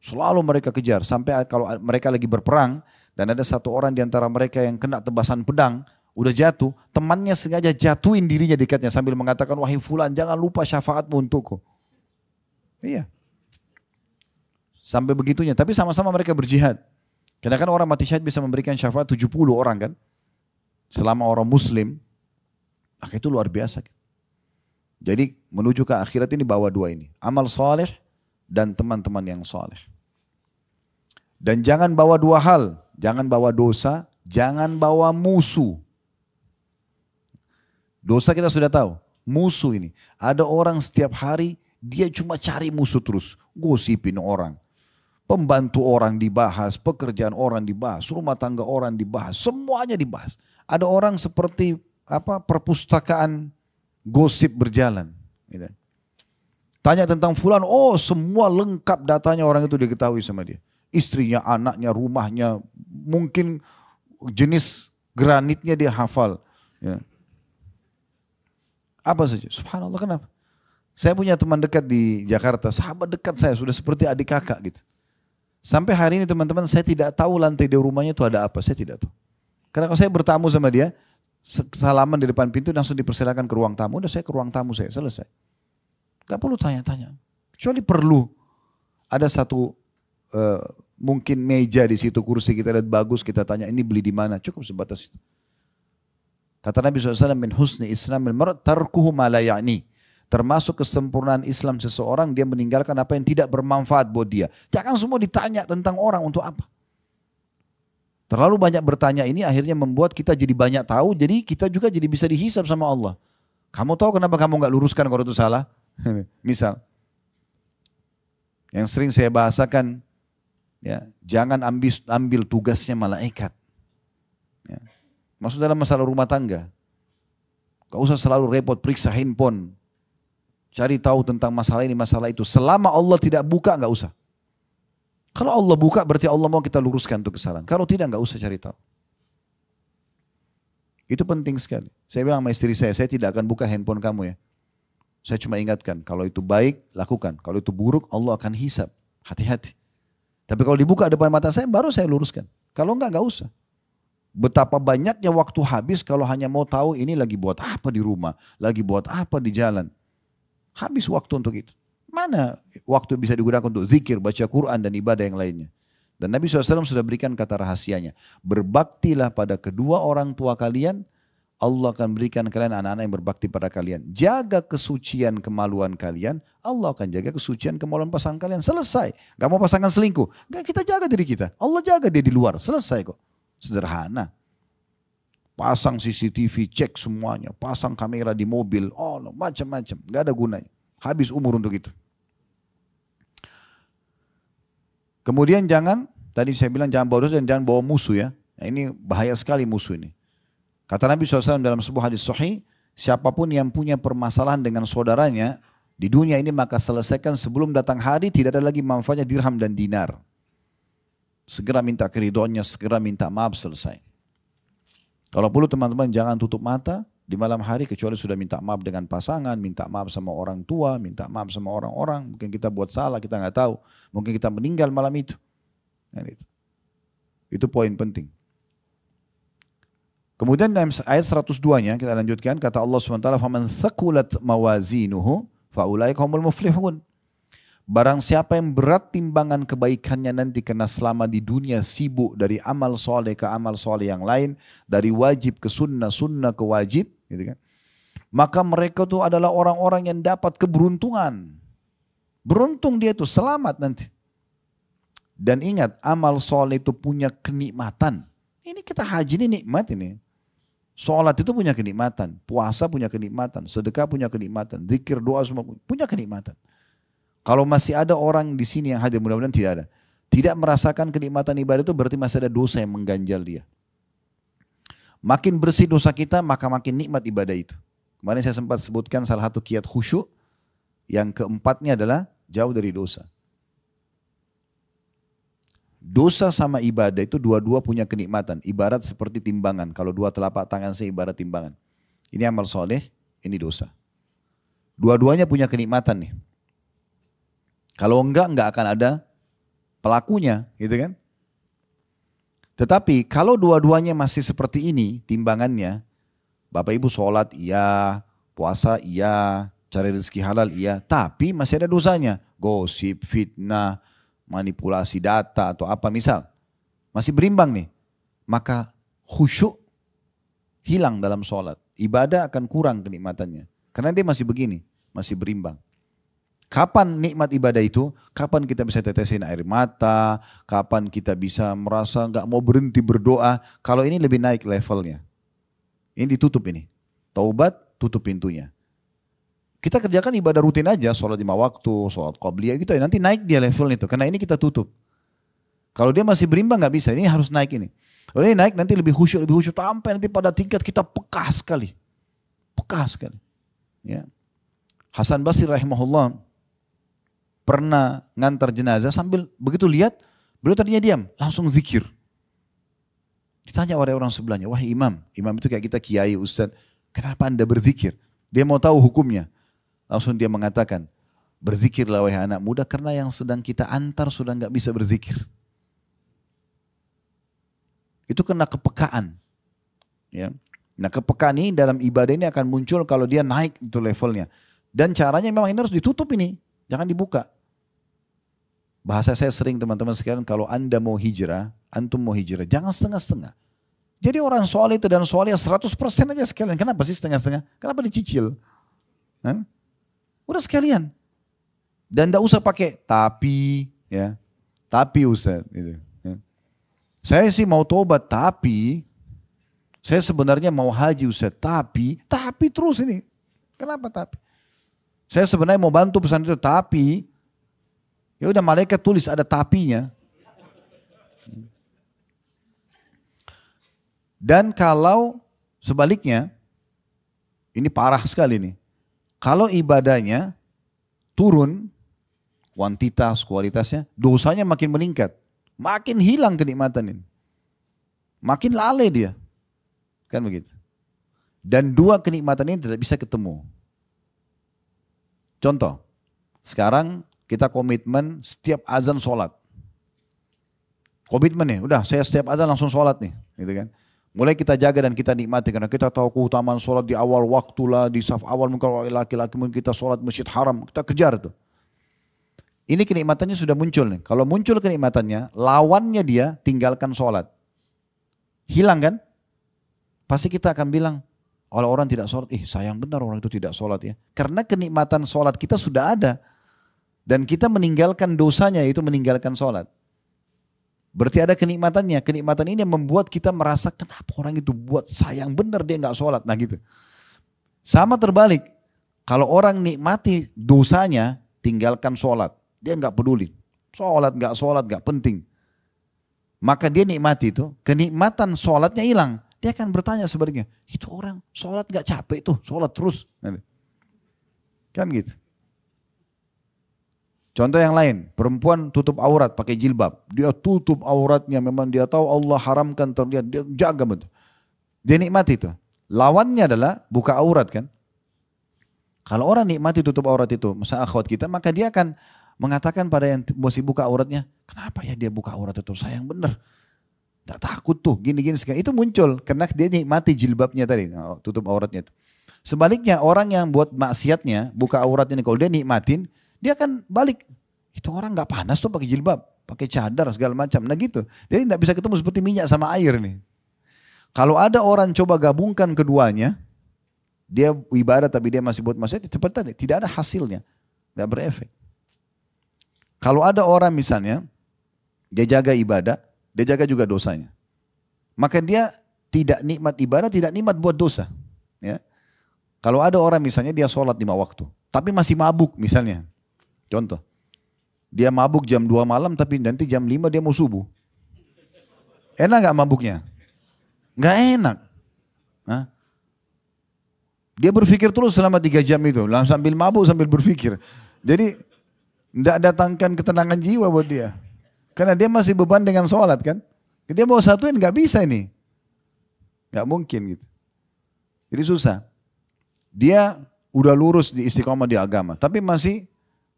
Selalu mereka kejar. Sampai kalau mereka lagi berperang dan ada satu orang di antara mereka yang kena tebasan pedang, udah jatuh, temannya sengaja jatuhin dirinya dekatnya sambil mengatakan, wahai fulan jangan lupa syafaatmu untukku. Iya. Sampai begitunya. Tapi sama-sama mereka berjihad. Karena kan orang mati syahid bisa memberikan syafaat 70 orang kan. Selama orang muslim. Maka itu luar biasa. Jadi menuju ke akhirat ini bawa dua ini. Amal soleh dan teman-teman yang soleh. Dan jangan bawa dua hal. Jangan bawa dosa, jangan bawa musuh. Dosa kita sudah tahu. Musuh ini. Ada orang setiap hari dia cuma cari musuh terus. Gosipin orang. Pembantu orang dibahas, pekerjaan orang dibahas, rumah tangga orang dibahas. Semuanya dibahas. Ada orang seperti perpustakaan gosip berjalan. Gitu. Tanya tentang fulan, oh semua lengkap datanya orang itu diketahui sama dia. Istrinya, anaknya, rumahnya, mungkin jenis granitnya dia hafal. Ya. Apa saja, subhanallah kenapa? Saya punya teman dekat di Jakarta, sahabat dekat saya, sudah seperti adik kakak gitu. Sampai hari ini teman-teman saya tidak tahu lantai di rumahnya itu ada apa, saya tidak tahu. Karena kalau saya bertamu sama dia, salaman di depan pintu langsung dipersilakan ke ruang tamu, udah saya ke ruang tamu saya, selesai. Gak perlu tanya-tanya, kecuali perlu ada satu mungkin meja di situ, kursi kita lihat bagus, kita tanya ini beli di mana, cukup sebatas itu. Kata Nabi SAW, min husni islamil mar' tarkuhu ma la ya'ni. Termasuk kesempurnaan Islam seseorang, dia meninggalkan apa yang tidak bermanfaat buat dia. Jangan semua ditanya tentang orang untuk apa. Terlalu banyak bertanya ini akhirnya membuat kita jadi banyak tahu, jadi kita juga jadi bisa dihisab sama Allah. Kamu tahu kenapa kamu nggak luruskan kalau itu salah? Misal, yang sering saya bahasakan, ya, jangan ambil tugasnya malaikat. Ya. Maksud dalam masalah rumah tangga. Gak usah selalu repot periksa handphone. Cari tahu tentang masalah ini, masalah itu. Selama Allah tidak buka, gak usah. Kalau Allah buka, berarti Allah mau kita luruskan untuk kesalahan. Kalau tidak, gak usah cari tahu. Itu penting sekali. Saya bilang sama istri saya tidak akan buka handphone kamu ya. Saya cuma ingatkan, kalau itu baik, lakukan. Kalau itu buruk, Allah akan hisab. Hati-hati. Tapi kalau dibuka depan mata saya, baru saya luruskan. Kalau enggak, gak usah. Betapa banyaknya waktu habis kalau hanya mau tahu ini lagi buat apa di rumah, lagi buat apa di jalan. Habis waktu untuk itu. Mana waktu bisa digunakan untuk zikir, baca Quran dan ibadah yang lainnya. Dan Nabi SAW sudah berikan kata rahasianya. Berbaktilah pada kedua orang tua kalian Allah akan berikan kalian anak-anak yang berbakti pada kalian. Jaga kesucian kemaluan kalian, Allah akan jaga kesucian kemaluan pasangan kalian. Selesai. Gak mau pasangan selingkuh. Gak, kita jaga diri kita. Allah jaga dia di luar. Selesai kok. Sederhana. Pasang CCTV, cek semuanya. Pasang kamera di mobil. Oh, macam-macam. Gak ada gunanya. Habis umur untuk itu. Kemudian tadi saya bilang jangan bawa dosa dan jangan bawa musuh ya. Nah, ini bahaya sekali musuh ini. Kata Nabi SAW dalam sebuah hadis sahih, siapapun yang punya permasalahan dengan saudaranya di dunia ini maka selesaikan sebelum datang hari, tidak ada lagi manfaatnya dirham dan dinar. Segera minta keridhoannya, segera minta maaf, selesai. Kalau perlu teman-teman jangan tutup mata di malam hari kecuali sudah minta maaf dengan pasangan, minta maaf sama orang tua, minta maaf sama orang-orang. Mungkin kita buat salah, kita nggak tahu. Mungkin kita meninggal malam itu. Itu poin penting. Kemudian dalam ayat 102-nya kita lanjutkan, kata Allah SWT, "Faman thaqulat mawazinuhu faulaika humul muflihun." Barang siapa yang berat timbangan kebaikannya nanti karena selama di dunia sibuk dari amal soleh ke amal soleh yang lain, dari wajib ke sunnah, sunnah ke wajib, gitu kan? Maka mereka itu adalah orang-orang yang dapat keberuntungan. Beruntung dia itu, selamat nanti. Dan ingat, amal soleh itu punya kenikmatan. Ini kita haji ini nikmat ini. Sholat itu punya kenikmatan, puasa punya kenikmatan, sedekah punya kenikmatan, zikir, doa semua punya kenikmatan. Kalau masih ada orang di sini yang hadir, mudah-mudahan tidak ada, tidak merasakan kenikmatan ibadah itu berarti masih ada dosa yang mengganjal dia. Makin bersih dosa kita, maka makin nikmat ibadah itu. Kemarin saya sempat sebutkan salah satu kiat khusyuk, yang keempatnya adalah jauh dari dosa. Dosa sama ibadah itu dua-dua punya kenikmatan. Ibarat seperti timbangan. Kalau dua telapak tangan saya ibarat timbangan. Ini amal soleh, ini dosa. Dua-duanya punya kenikmatan nih. Kalau enggak akan ada pelakunya, gitu kan? Tetapi kalau dua-duanya masih seperti ini timbangannya, Bapak Ibu sholat iya, puasa iya, cari rezeki halal iya, tapi masih ada dosanya. Gosip, fitnah, manipulasi data atau apa misal, masih berimbang nih, maka khusyuk hilang dalam sholat. Ibadah akan kurang kenikmatannya. Karena dia masih begini, masih berimbang. Kapan nikmat ibadah itu? Kapan kita bisa tetesin air mata? Kapan kita bisa merasa nggak mau berhenti berdoa? Kalau ini lebih naik levelnya. Ini ditutup ini. Taubat, tutup pintunya. Kita kerjakan ibadah rutin aja, sholat 5 waktu, sholat qabliyah gitu ya. Nanti naik dia level itu, karena ini kita tutup. Kalau dia masih berimbang nggak bisa, ini harus naik ini. Kalau ini naik nanti lebih khusyuk, sampai nanti pada tingkat kita peka sekali. Peka sekali. Ya. Hasan Basri rahimahullah pernah ngantar jenazah sambil begitu lihat, beliau tadinya diam, langsung zikir. Ditanya oleh orang sebelahnya, wah imam itu kayak kita kiai, ustaz, kenapa anda berzikir? Dia mau tahu hukumnya. Langsung dia mengatakan, berzikirlah wahai anak muda karena yang sedang kita antar sudah nggak bisa berzikir. Itu kena kepekaan. Ya. Nah kepekaan ini dalam ibadah ini akan muncul kalau dia naik itu levelnya. Dan caranya memang ini harus ditutup ini, jangan dibuka. Bahasa saya sering teman-teman sekalian, kalau anda mau hijrah, antum mau hijrah, jangan setengah-setengah. Jadi orang soleh itu dan soleh 100% aja sekalian. Kenapa sih setengah-setengah? Kenapa dicicil? Hah? Udah sekalian. Dan tidak usah pakai tapi, ya, tapi Ustaz. Gitu, ya. Saya sih mau tobat tapi, saya sebenarnya mau haji Ustaz tapi terus ini. Kenapa tapi? Saya sebenarnya mau bantu pesan itu tapi, ya udah malaikat tulis ada tapinya. Dan kalau sebaliknya, ini parah sekali nih. Kalau ibadahnya turun, kuantitas, kualitasnya, dosanya makin meningkat. Makin hilang kenikmatan ini. Makin lalai dia. Kan begitu. Dan dua kenikmatan ini tidak bisa ketemu. Contoh, sekarang kita komitmen setiap azan sholat. Komitmen nih, udah saya setiap azan langsung sholat nih. Gitu kan. Mulai kita jaga dan kita nikmati karena kita tahu keutamaan sholat di awal waktu lah, di saf awal mungkin laki-laki mungkin kita sholat masjid haram, kita kejar tuh. Ini kenikmatannya sudah muncul nih. Kalau muncul kenikmatannya, lawannya dia tinggalkan sholat. Hilang kan? Pasti kita akan bilang, Kalau orang tidak sholat, sayang benar orang itu tidak sholat ya. Karena kenikmatan sholat kita sudah ada. Dan kita meninggalkan dosanya, yaitu meninggalkan sholat. Berarti ada kenikmatannya. Kenikmatan ini yang membuat kita merasa, kenapa orang itu buat sayang benar dia nggak sholat. Nah gitu. Sama terbalik. Kalau orang nikmati dosanya, tinggalkan sholat. Dia nggak peduli. Sholat nggak penting. Maka dia nikmati itu, kenikmatan sholatnya hilang. Dia akan bertanya sebaliknya, itu orang sholat gak capek tuh, sholat terus. Kan gitu. Contoh yang lain, perempuan tutup aurat pakai jilbab. Dia tutup auratnya, memang dia tahu Allah haramkan terlihat, dia jaga betul. Dia nikmati itu. Lawannya adalah buka aurat kan. Kalau orang nikmati tutup aurat itu, misalnya akhwat kita, maka dia akan mengatakan pada yang mesti buka auratnya, kenapa ya dia buka aurat itu, sayang bener. Tak takut tuh, gini-gini sekarang. Itu muncul karena dia nikmati jilbabnya tadi, tutup auratnya itu. Sebaliknya orang yang buat maksiatnya, buka auratnya ini, kalau dia nikmatin, dia akan balik. Itu orang gak panas tuh pakai jilbab, pakai cadar segala macam. Nah gitu. Jadi gak bisa ketemu seperti minyak sama air nih. Kalau ada orang coba gabungkan keduanya, dia ibadah tapi dia masih buat maksiat, seperti tadi, tidak ada hasilnya, gak berefek. Kalau ada orang misalnya, dia jaga ibadah, dia jaga juga dosanya. Maka dia tidak nikmat ibadah, tidak nikmat buat dosa. Ya. Kalau ada orang misalnya dia sholat 5 waktu, tapi masih mabuk misalnya. Contoh, dia mabuk jam 2 malam tapi nanti jam 5 dia mau subuh. Enak gak mabuknya? Gak enak. Hah? Dia berpikir terus selama 3 jam itu, sambil mabuk sambil berpikir. Jadi tidak datangkan ketenangan jiwa buat dia. Karena dia masih beban dengan sholat kan. Dia mau satuin gak bisa ini. Gak mungkin gitu. Jadi susah. Dia udah lurus di istiqomah di agama. Tapi masih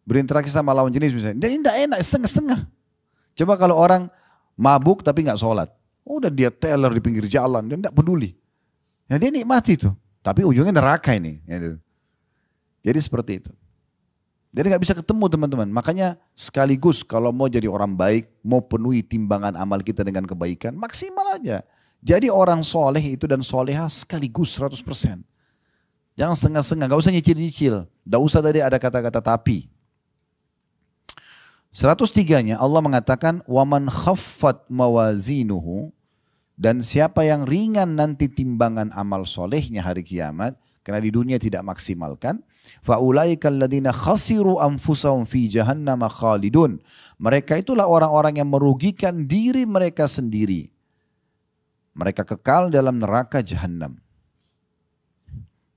berinteraksi sama lawan jenis misalnya. Dia tidak enak, setengah-setengah. Coba kalau orang mabuk tapi gak sholat. Udah dia teler di pinggir jalan. Dia tidak peduli. Ya dia nikmati itu. Tapi ujungnya neraka ini. Jadi seperti itu. Jadi gak bisa ketemu teman-teman. Makanya sekaligus kalau mau jadi orang baik, mau penuhi timbangan amal kita dengan kebaikan, maksimal aja. Jadi orang soleh itu dan soleha sekaligus 100%. Jangan setengah-setengah, gak usah nyicil-nyicil. Gak usah tadi ada kata-kata tapi. 103-nya Allah mengatakan, وَمَنْ خَفَّتْ مَوَازِينُهُ, dan siapa yang ringan nanti timbangan amal solehnya hari kiamat, karena di dunia tidak maksimalkan, فَأُولَٰئِكَ الَّذِينَ خَسِرُوا أَنفُسَهُمْ فِي جَهَنَّمَ خَالِدُونَ. Mereka itulah orang-orang yang merugikan diri mereka sendiri. Mereka kekal dalam neraka Jahannam.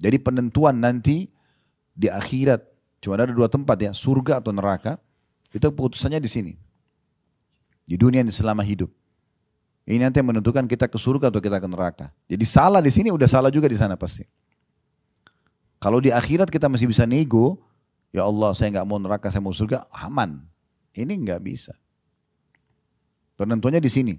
Jadi penentuan nanti di akhirat, cuma ada 2 tempat ya, surga atau neraka, itu keputusannya di sini. Di dunia ini selama hidup. Ini nanti yang menentukan kita ke surga atau kita ke neraka. Jadi salah di sini, udah salah juga di sana pasti. Kalau di akhirat kita masih bisa nego, ya Allah saya nggak mau neraka, saya mau surga, aman. Ini nggak bisa. Penentunya di sini.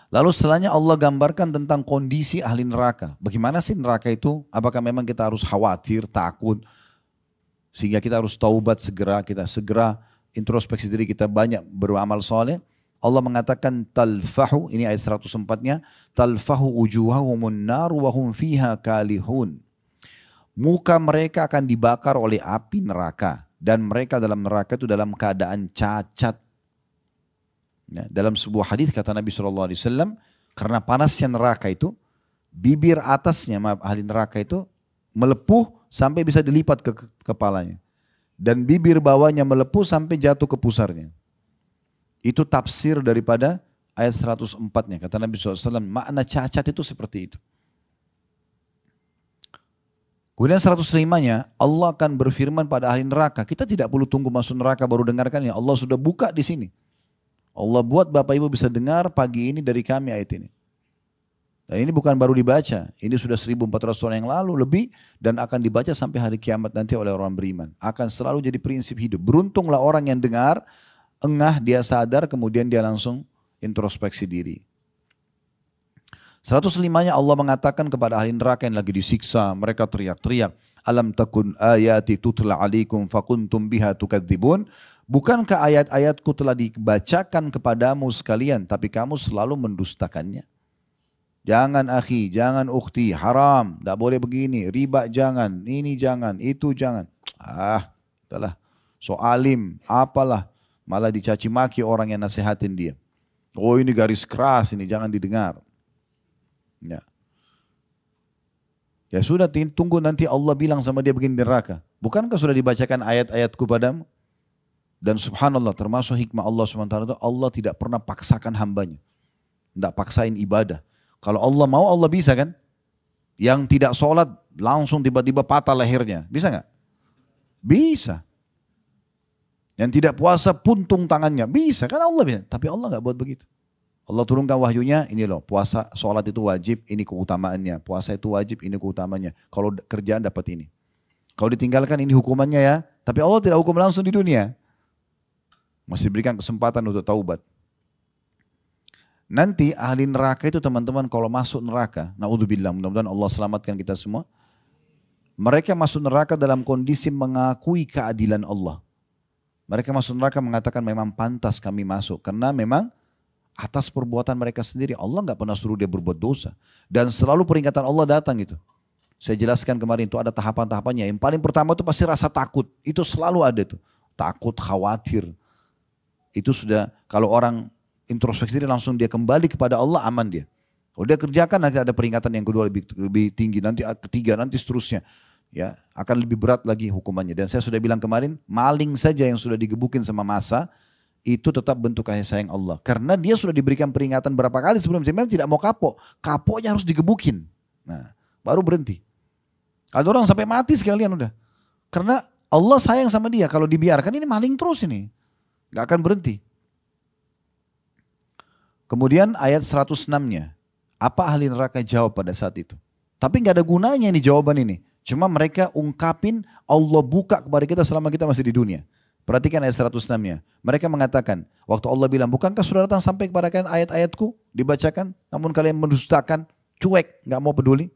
Lalu setelahnya Allah gambarkan tentang kondisi ahli neraka. Bagaimana sih neraka itu? Apakah memang kita harus khawatir, takut, sehingga kita harus taubat segera, kita segera introspeksi diri kita banyak beramal soleh? Allah mengatakan talfahu, ini ayat 104-nya, talfahu ujuhahumun nar wa hum fiha kalihun. Muka mereka akan dibakar oleh api neraka. Dan mereka dalam neraka itu dalam keadaan cacat. Ya, dalam sebuah hadis kata Nabi SAW, karena panasnya neraka itu, bibir atasnya, ahli neraka itu, melepuh sampai bisa dilipat ke kepalanya. Dan bibir bawahnya melepuh sampai jatuh ke pusarnya. Itu tafsir daripada ayat 104-nya. Kata Nabi SAW, makna cacat itu seperti itu. Kemudian 105-nya, Allah akan berfirman pada ahli neraka. Kita tidak perlu tunggu masuk neraka baru dengarkan ya. Allah sudah buka di sini. Allah buat Bapak Ibu bisa dengar pagi ini dari kami ayat ini. Dan ini bukan baru dibaca. Ini sudah 1400 tahun yang lalu lebih. Dan akan dibaca sampai hari kiamat nanti oleh orang beriman. Akan selalu jadi prinsip hidup. Beruntunglah orang yang dengar, engah, dia sadar, kemudian dia langsung introspeksi diri. 105-nya Allah mengatakan kepada ahli neraka yang lagi disiksa, mereka teriak-teriak, alam takun ayati tutla alaikum fakuntum biha tukadzibun. Bukankah ayat-ayatku telah dibacakan kepadamu sekalian, tapi kamu selalu mendustakannya? Jangan akhi, jangan ukhti, haram, tidak boleh begini, riba jangan, ini jangan, itu jangan. Udahlah, so alim, apalah, malah dicaci maki orang yang nasihatin dia. Oh ini garis keras ini, jangan didengar. Ya. Ya sudah, tunggu nanti Allah bilang sama dia begini di neraka. Bukankah sudah dibacakan ayat-ayatku padamu? Dan subhanallah, termasuk hikmah Allah SWT itu, Allah tidak pernah paksakan hambanya. Tidak paksain ibadah. Kalau Allah mau, Allah bisa kan? Yang tidak sholat langsung tiba-tiba patah lehernya. Bisa nggak? Bisa. Yang tidak puasa puntung tangannya. Bisa kan, Allah bisa. Tapi Allah nggak buat begitu. Allah turunkan wahyunya, ini loh, puasa, sholat itu wajib, ini keutamaannya. Puasa itu wajib, ini keutamaannya. Kalau kerjaan dapat ini. Kalau ditinggalkan ini hukumannya ya. Tapi Allah tidak hukum langsung di dunia. Masih berikan kesempatan untuk taubat. Nanti ahli neraka itu teman-teman kalau masuk neraka, naudzubillah, mudah-mudahan Allah selamatkan kita semua. Mereka masuk neraka dalam kondisi mengakui keadilan Allah. Mereka masuk neraka mengatakan memang pantas kami masuk. Karena memang atas perbuatan mereka sendiri, Allah nggak pernah suruh dia berbuat dosa. Dan selalu peringatan Allah datang gitu. Saya jelaskan kemarin itu ada tahapan-tahapannya. Yang paling pertama itu pasti rasa takut. Itu selalu ada tuh. Takut, khawatir. Itu sudah, kalau orang introspeksi diri langsung dia kembali kepada Allah, aman dia. Kalau dia kerjakan nanti ada peringatan yang kedua lebih tinggi, nanti ketiga, nanti seterusnya. Ya, akan lebih berat lagi hukumannya. Dan saya sudah bilang kemarin, maling saja yang sudah digebukin sama masa, itu tetap bentuk kasih sayang Allah. Karena dia sudah diberikan peringatan berapa kali sebelum dia memang tidak mau kapok. Kapoknya harus digebukin. Nah, baru berhenti. Ada orang sampai mati sekalian udah. Karena Allah sayang sama dia. Kalau dibiarkan ini maling terus ini. Gak akan berhenti. Kemudian ayat 106-nya. Apa ahli neraka jawab pada saat itu? Tapi gak ada gunanya ini jawaban ini. Cuma mereka ungkapin, Allah buka kepada kita selama kita masih di dunia. Perhatikan ayat 106-nya. Mereka mengatakan, waktu Allah bilang, bukankah sudah datang sampai kepada kalian ayat-ayatku? Dibacakan, namun kalian mendustakan, cuek, gak mau peduli.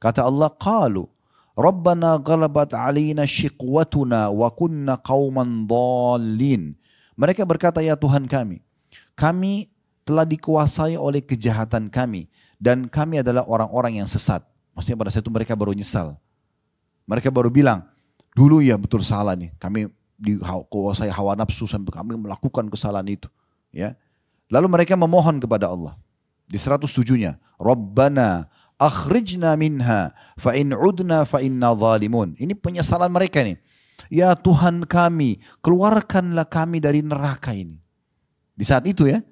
Kata Allah, qalu, Rabbana ghalabat alina shiqwatuna wa kunna qauman dhalin. Mereka berkata, ya Tuhan kami telah dikuasai oleh kejahatan kami. Dan kami adalah orang-orang yang sesat. Maksudnya pada saat itu mereka baru nyesal. Mereka baru bilang, dulu ya betul salah nih, kami dikuasai hawa nafsu sampai kami melakukan kesalahan itu. Ya. Lalu mereka memohon kepada Allah. Di 107-nya, Rabbana akhrijna minha fa in udna fa inna zalimun. Ini penyesalan mereka nih. Ya Tuhan kami, keluarkanlah kami dari neraka ini. Di saat itu ya.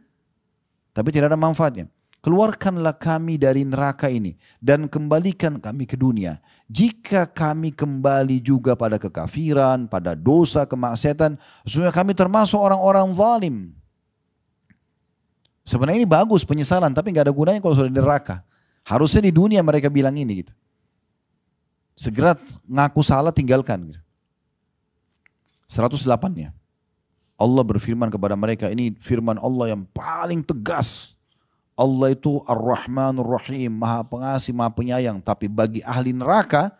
Tapi tidak ada manfaatnya. Keluarkanlah kami dari neraka ini dan kembalikan kami ke dunia. Jika kami kembali juga pada kekafiran, pada dosa, kemaksiatan, sesungguhnya kami termasuk orang-orang zalim. Sebenarnya ini bagus penyesalan, tapi nggak ada gunanya kalau sudah di neraka. Harusnya di dunia mereka bilang ini gitu. Segera ngaku salah, tinggalkan. Gitu. 108-nya. Allah berfirman kepada mereka, ini firman Allah yang paling tegas. Allah itu Ar-Rahmanur Rahim, Maha Pengasih, Maha Penyayang. Tapi bagi ahli neraka,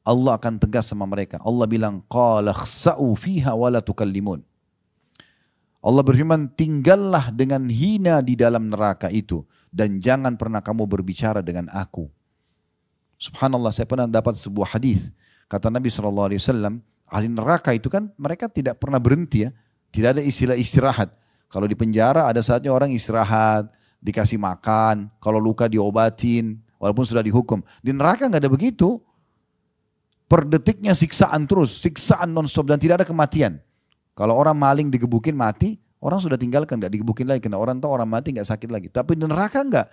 Allah akan tegas sama mereka. Allah bilang, qala khsa'u fiha wa la tukallimun. Allah berfirman, tinggallah dengan hina di dalam neraka itu. Dan jangan pernah kamu berbicara dengan aku. Subhanallah, saya pernah dapat sebuah hadis. Kata Nabi SAW, ahli neraka itu kan mereka tidak pernah berhenti ya. Tidak ada istilah istirahat. Kalau di penjara ada saatnya orang istirahat, dikasih makan, kalau luka diobatin, walaupun sudah dihukum. Di neraka nggak ada begitu. Per detiknya siksaan terus, siksaan non-stop dan tidak ada kematian. Kalau orang maling digebukin mati, orang sudah tinggalkan, nggak digebukin lagi. Karena orang tahu orang mati nggak sakit lagi. Tapi di neraka nggak.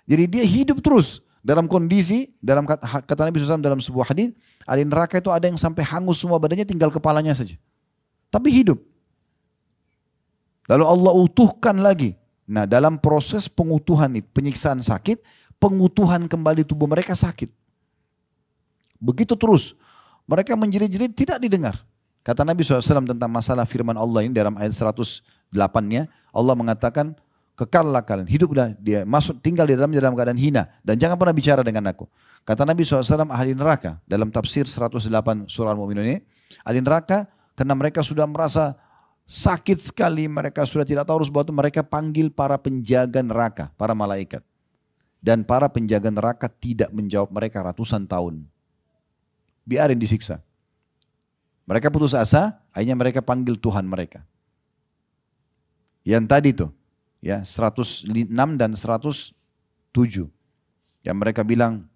Jadi dia hidup terus dalam kondisi, dalam kata Nabi SAW dalam sebuah hadis, ahli neraka itu ada yang sampai hangus semua badannya, tinggal kepalanya saja. Tapi hidup. Lalu Allah utuhkan lagi. Nah dalam proses pengutuhan itu, penyiksaan sakit, pengutuhan kembali tubuh mereka sakit. Begitu terus. Mereka menjerit-jerit tidak didengar. Kata Nabi SAW tentang masalah firman Allah ini dalam ayat 108-nya. Allah mengatakan, kekallah kalian, hiduplah dia, masuk tinggal di dalam keadaan hina. Dan jangan pernah bicara dengan aku. Kata Nabi SAW ahli neraka. Dalam tafsir 108 surah Al-Mu'minun ini. Ahli neraka karena mereka sudah merasa sakit sekali, mereka sudah tidak tahu harus buat, mereka panggil para penjaga neraka, para malaikat. Dan para penjaga neraka tidak menjawab mereka ratusan tahun. Biarin disiksa. Mereka putus asa, akhirnya mereka panggil Tuhan mereka. Yang tadi tuh, ya 106 dan 107. Yang mereka bilang,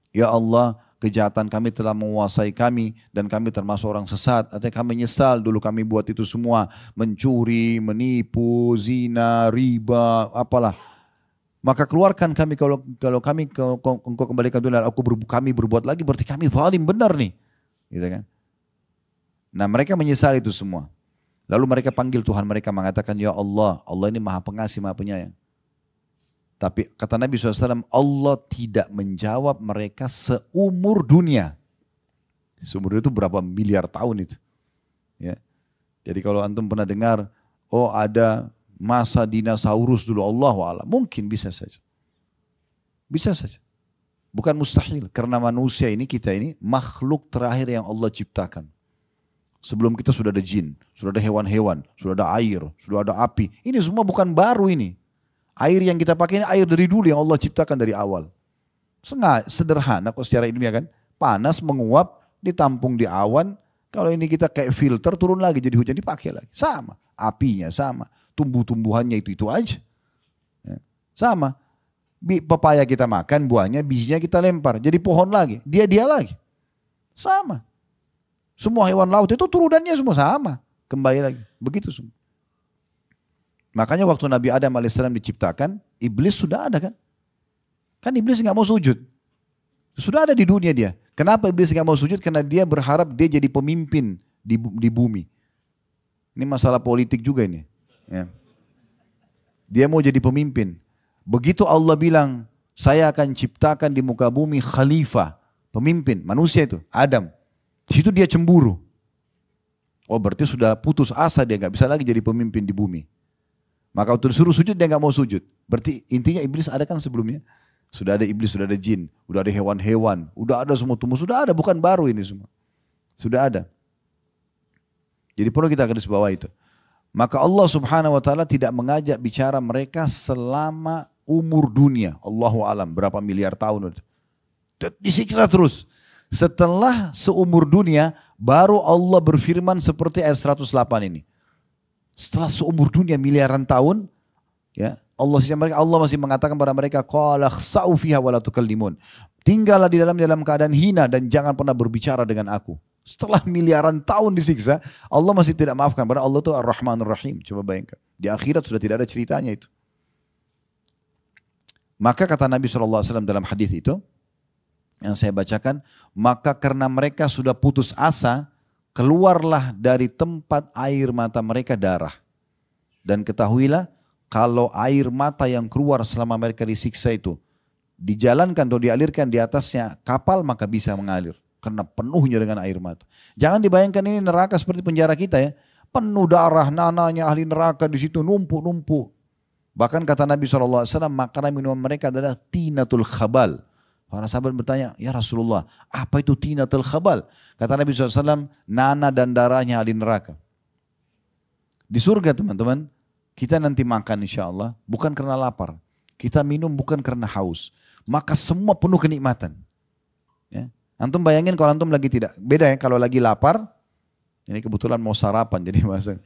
ya Allah, kejahatan kami telah menguasai kami dan kami termasuk orang sesat. Artinya kami nyesal dulu kami buat itu semua. Mencuri, menipu, zina, riba, apalah. Maka keluarkan kami kalau kami engkau kembalikan dunia, kami berbuat lagi berarti kami zalim benar nih. Gitu kan? Nah mereka menyesal itu semua. Lalu mereka panggil Tuhan mereka mengatakan, ya Allah, Allah ini maha pengasih, maha penyayang. Tapi kata Nabi SAW, Allah tidak menjawab mereka seumur dunia. Seumur dunia itu berapa miliar tahun itu. Ya. Jadi kalau antum pernah dengar, oh ada masa dinosaurus dulu, Allahu a'lam, mungkin bisa saja. Bisa saja. Bukan mustahil, karena manusia ini, kita ini makhluk terakhir yang Allah ciptakan. Sebelum kita sudah ada jin, sudah ada hewan-hewan, sudah ada air, sudah ada api. Ini semua bukan baru ini. Air yang kita pakai ini air dari dulu yang Allah ciptakan dari awal. Sederhana kok secara ilmiah kan. Panas menguap, ditampung di awan. Kalau ini kita kayak filter turun lagi jadi hujan dipakai lagi. Sama, apinya sama. Tumbuh-tumbuhannya itu aja. Ya. Sama. Pepaya kita makan, buahnya, bijinya kita lempar. Jadi pohon lagi. Dia lagi. Sama. Semua hewan laut itu turunannya semua sama. Kembali lagi. Begitu semua. Makanya waktu Nabi Adam AS diciptakan, iblis sudah ada kan? Kan iblis nggak mau sujud. Sudah ada di dunia dia. Kenapa iblis nggak mau sujud? Karena dia berharap dia jadi pemimpin di bumi. Ini masalah politik juga ini. Ya. Dia mau jadi pemimpin. Begitu Allah bilang, saya akan ciptakan di muka bumi khalifah, pemimpin, manusia itu, Adam. Di situ dia cemburu. Oh berarti sudah putus asa, dia nggak bisa lagi jadi pemimpin di bumi. Maka waktu disuruh sujud dia nggak mau sujud. Berarti intinya iblis ada kan sebelumnya. Sudah ada iblis, sudah ada jin, sudah ada hewan-hewan, sudah ada semua tumbuh, sudah ada, bukan baru ini semua. Sudah ada. Jadi perlu kita garis bawah itu. Maka Allah Subhanahu wa taala tidak mengajak bicara mereka selama umur dunia. Allahu alam berapa miliar tahun itu. Disiksa terus. Setelah seumur dunia baru Allah berfirman seperti ayat 108 ini. Setelah seumur dunia miliaran tahun, ya Allah masih mengatakan kepada mereka, qala khsa'u fiha wa la tukallimun. Tinggallah di dalam keadaan hina dan jangan pernah berbicara dengan aku. Setelah miliaran tahun disiksa, Allah masih tidak maafkan. Padahal Allah itu Ar-Rahman Ar-Rahim. Coba bayangkan. Di akhirat sudah tidak ada ceritanya itu. Maka kata Nabi SAW dalam hadis itu, yang saya bacakan, maka karena mereka sudah putus asa, keluarlah dari tempat air mata mereka darah. Dan ketahuilah, kalau air mata yang keluar selama mereka disiksa itu, dijalankan atau dialirkan di atasnya kapal, maka bisa mengalir. Karena penuhnya dengan air mata. Jangan dibayangkan ini neraka seperti penjara kita ya. Penuh darah, nananya ahli neraka di situ numpuk-numpuk. Bahkan kata Nabi SAW, makanan minuman mereka adalah tinatul khabal. Para sahabat bertanya, ya Rasulullah, apa itu tinatul khabal? Kata Nabi SAW, nana dan darahnya ahli neraka. Di surga teman-teman, kita nanti makan insya Allah, bukan karena lapar. Kita minum bukan karena haus. Maka semua penuh kenikmatan. Ya. Antum bayangin kalau antum lagi tidak, beda ya kalau lagi lapar, ini kebetulan mau sarapan jadi masa.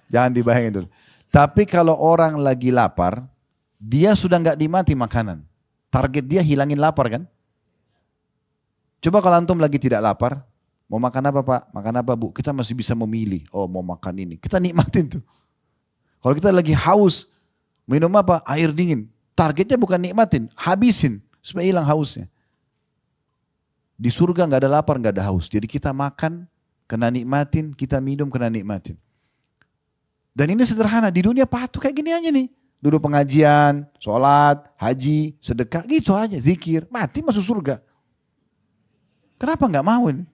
Jangan dibayangin dulu. Tapi kalau orang lagi lapar, dia sudah nggak dimati makanan. Target dia hilangin lapar kan? Coba kalau antum lagi tidak lapar, mau makan apa Pak? Makan apa Bu? Kita masih bisa memilih. Oh mau makan ini. Kita nikmatin tuh. Kalau kita lagi haus, minum apa? Air dingin. Targetnya bukan nikmatin, habisin supaya hilang hausnya. Di surga nggak ada lapar, nggak ada haus. Jadi kita makan, kena nikmatin, kita minum, kena nikmatin. Dan ini sederhana, di dunia patuh kayak gini aja nih. Duduk pengajian, sholat, haji, sedekah, gitu aja, zikir, mati masuk surga. Kenapa nggak mau ini?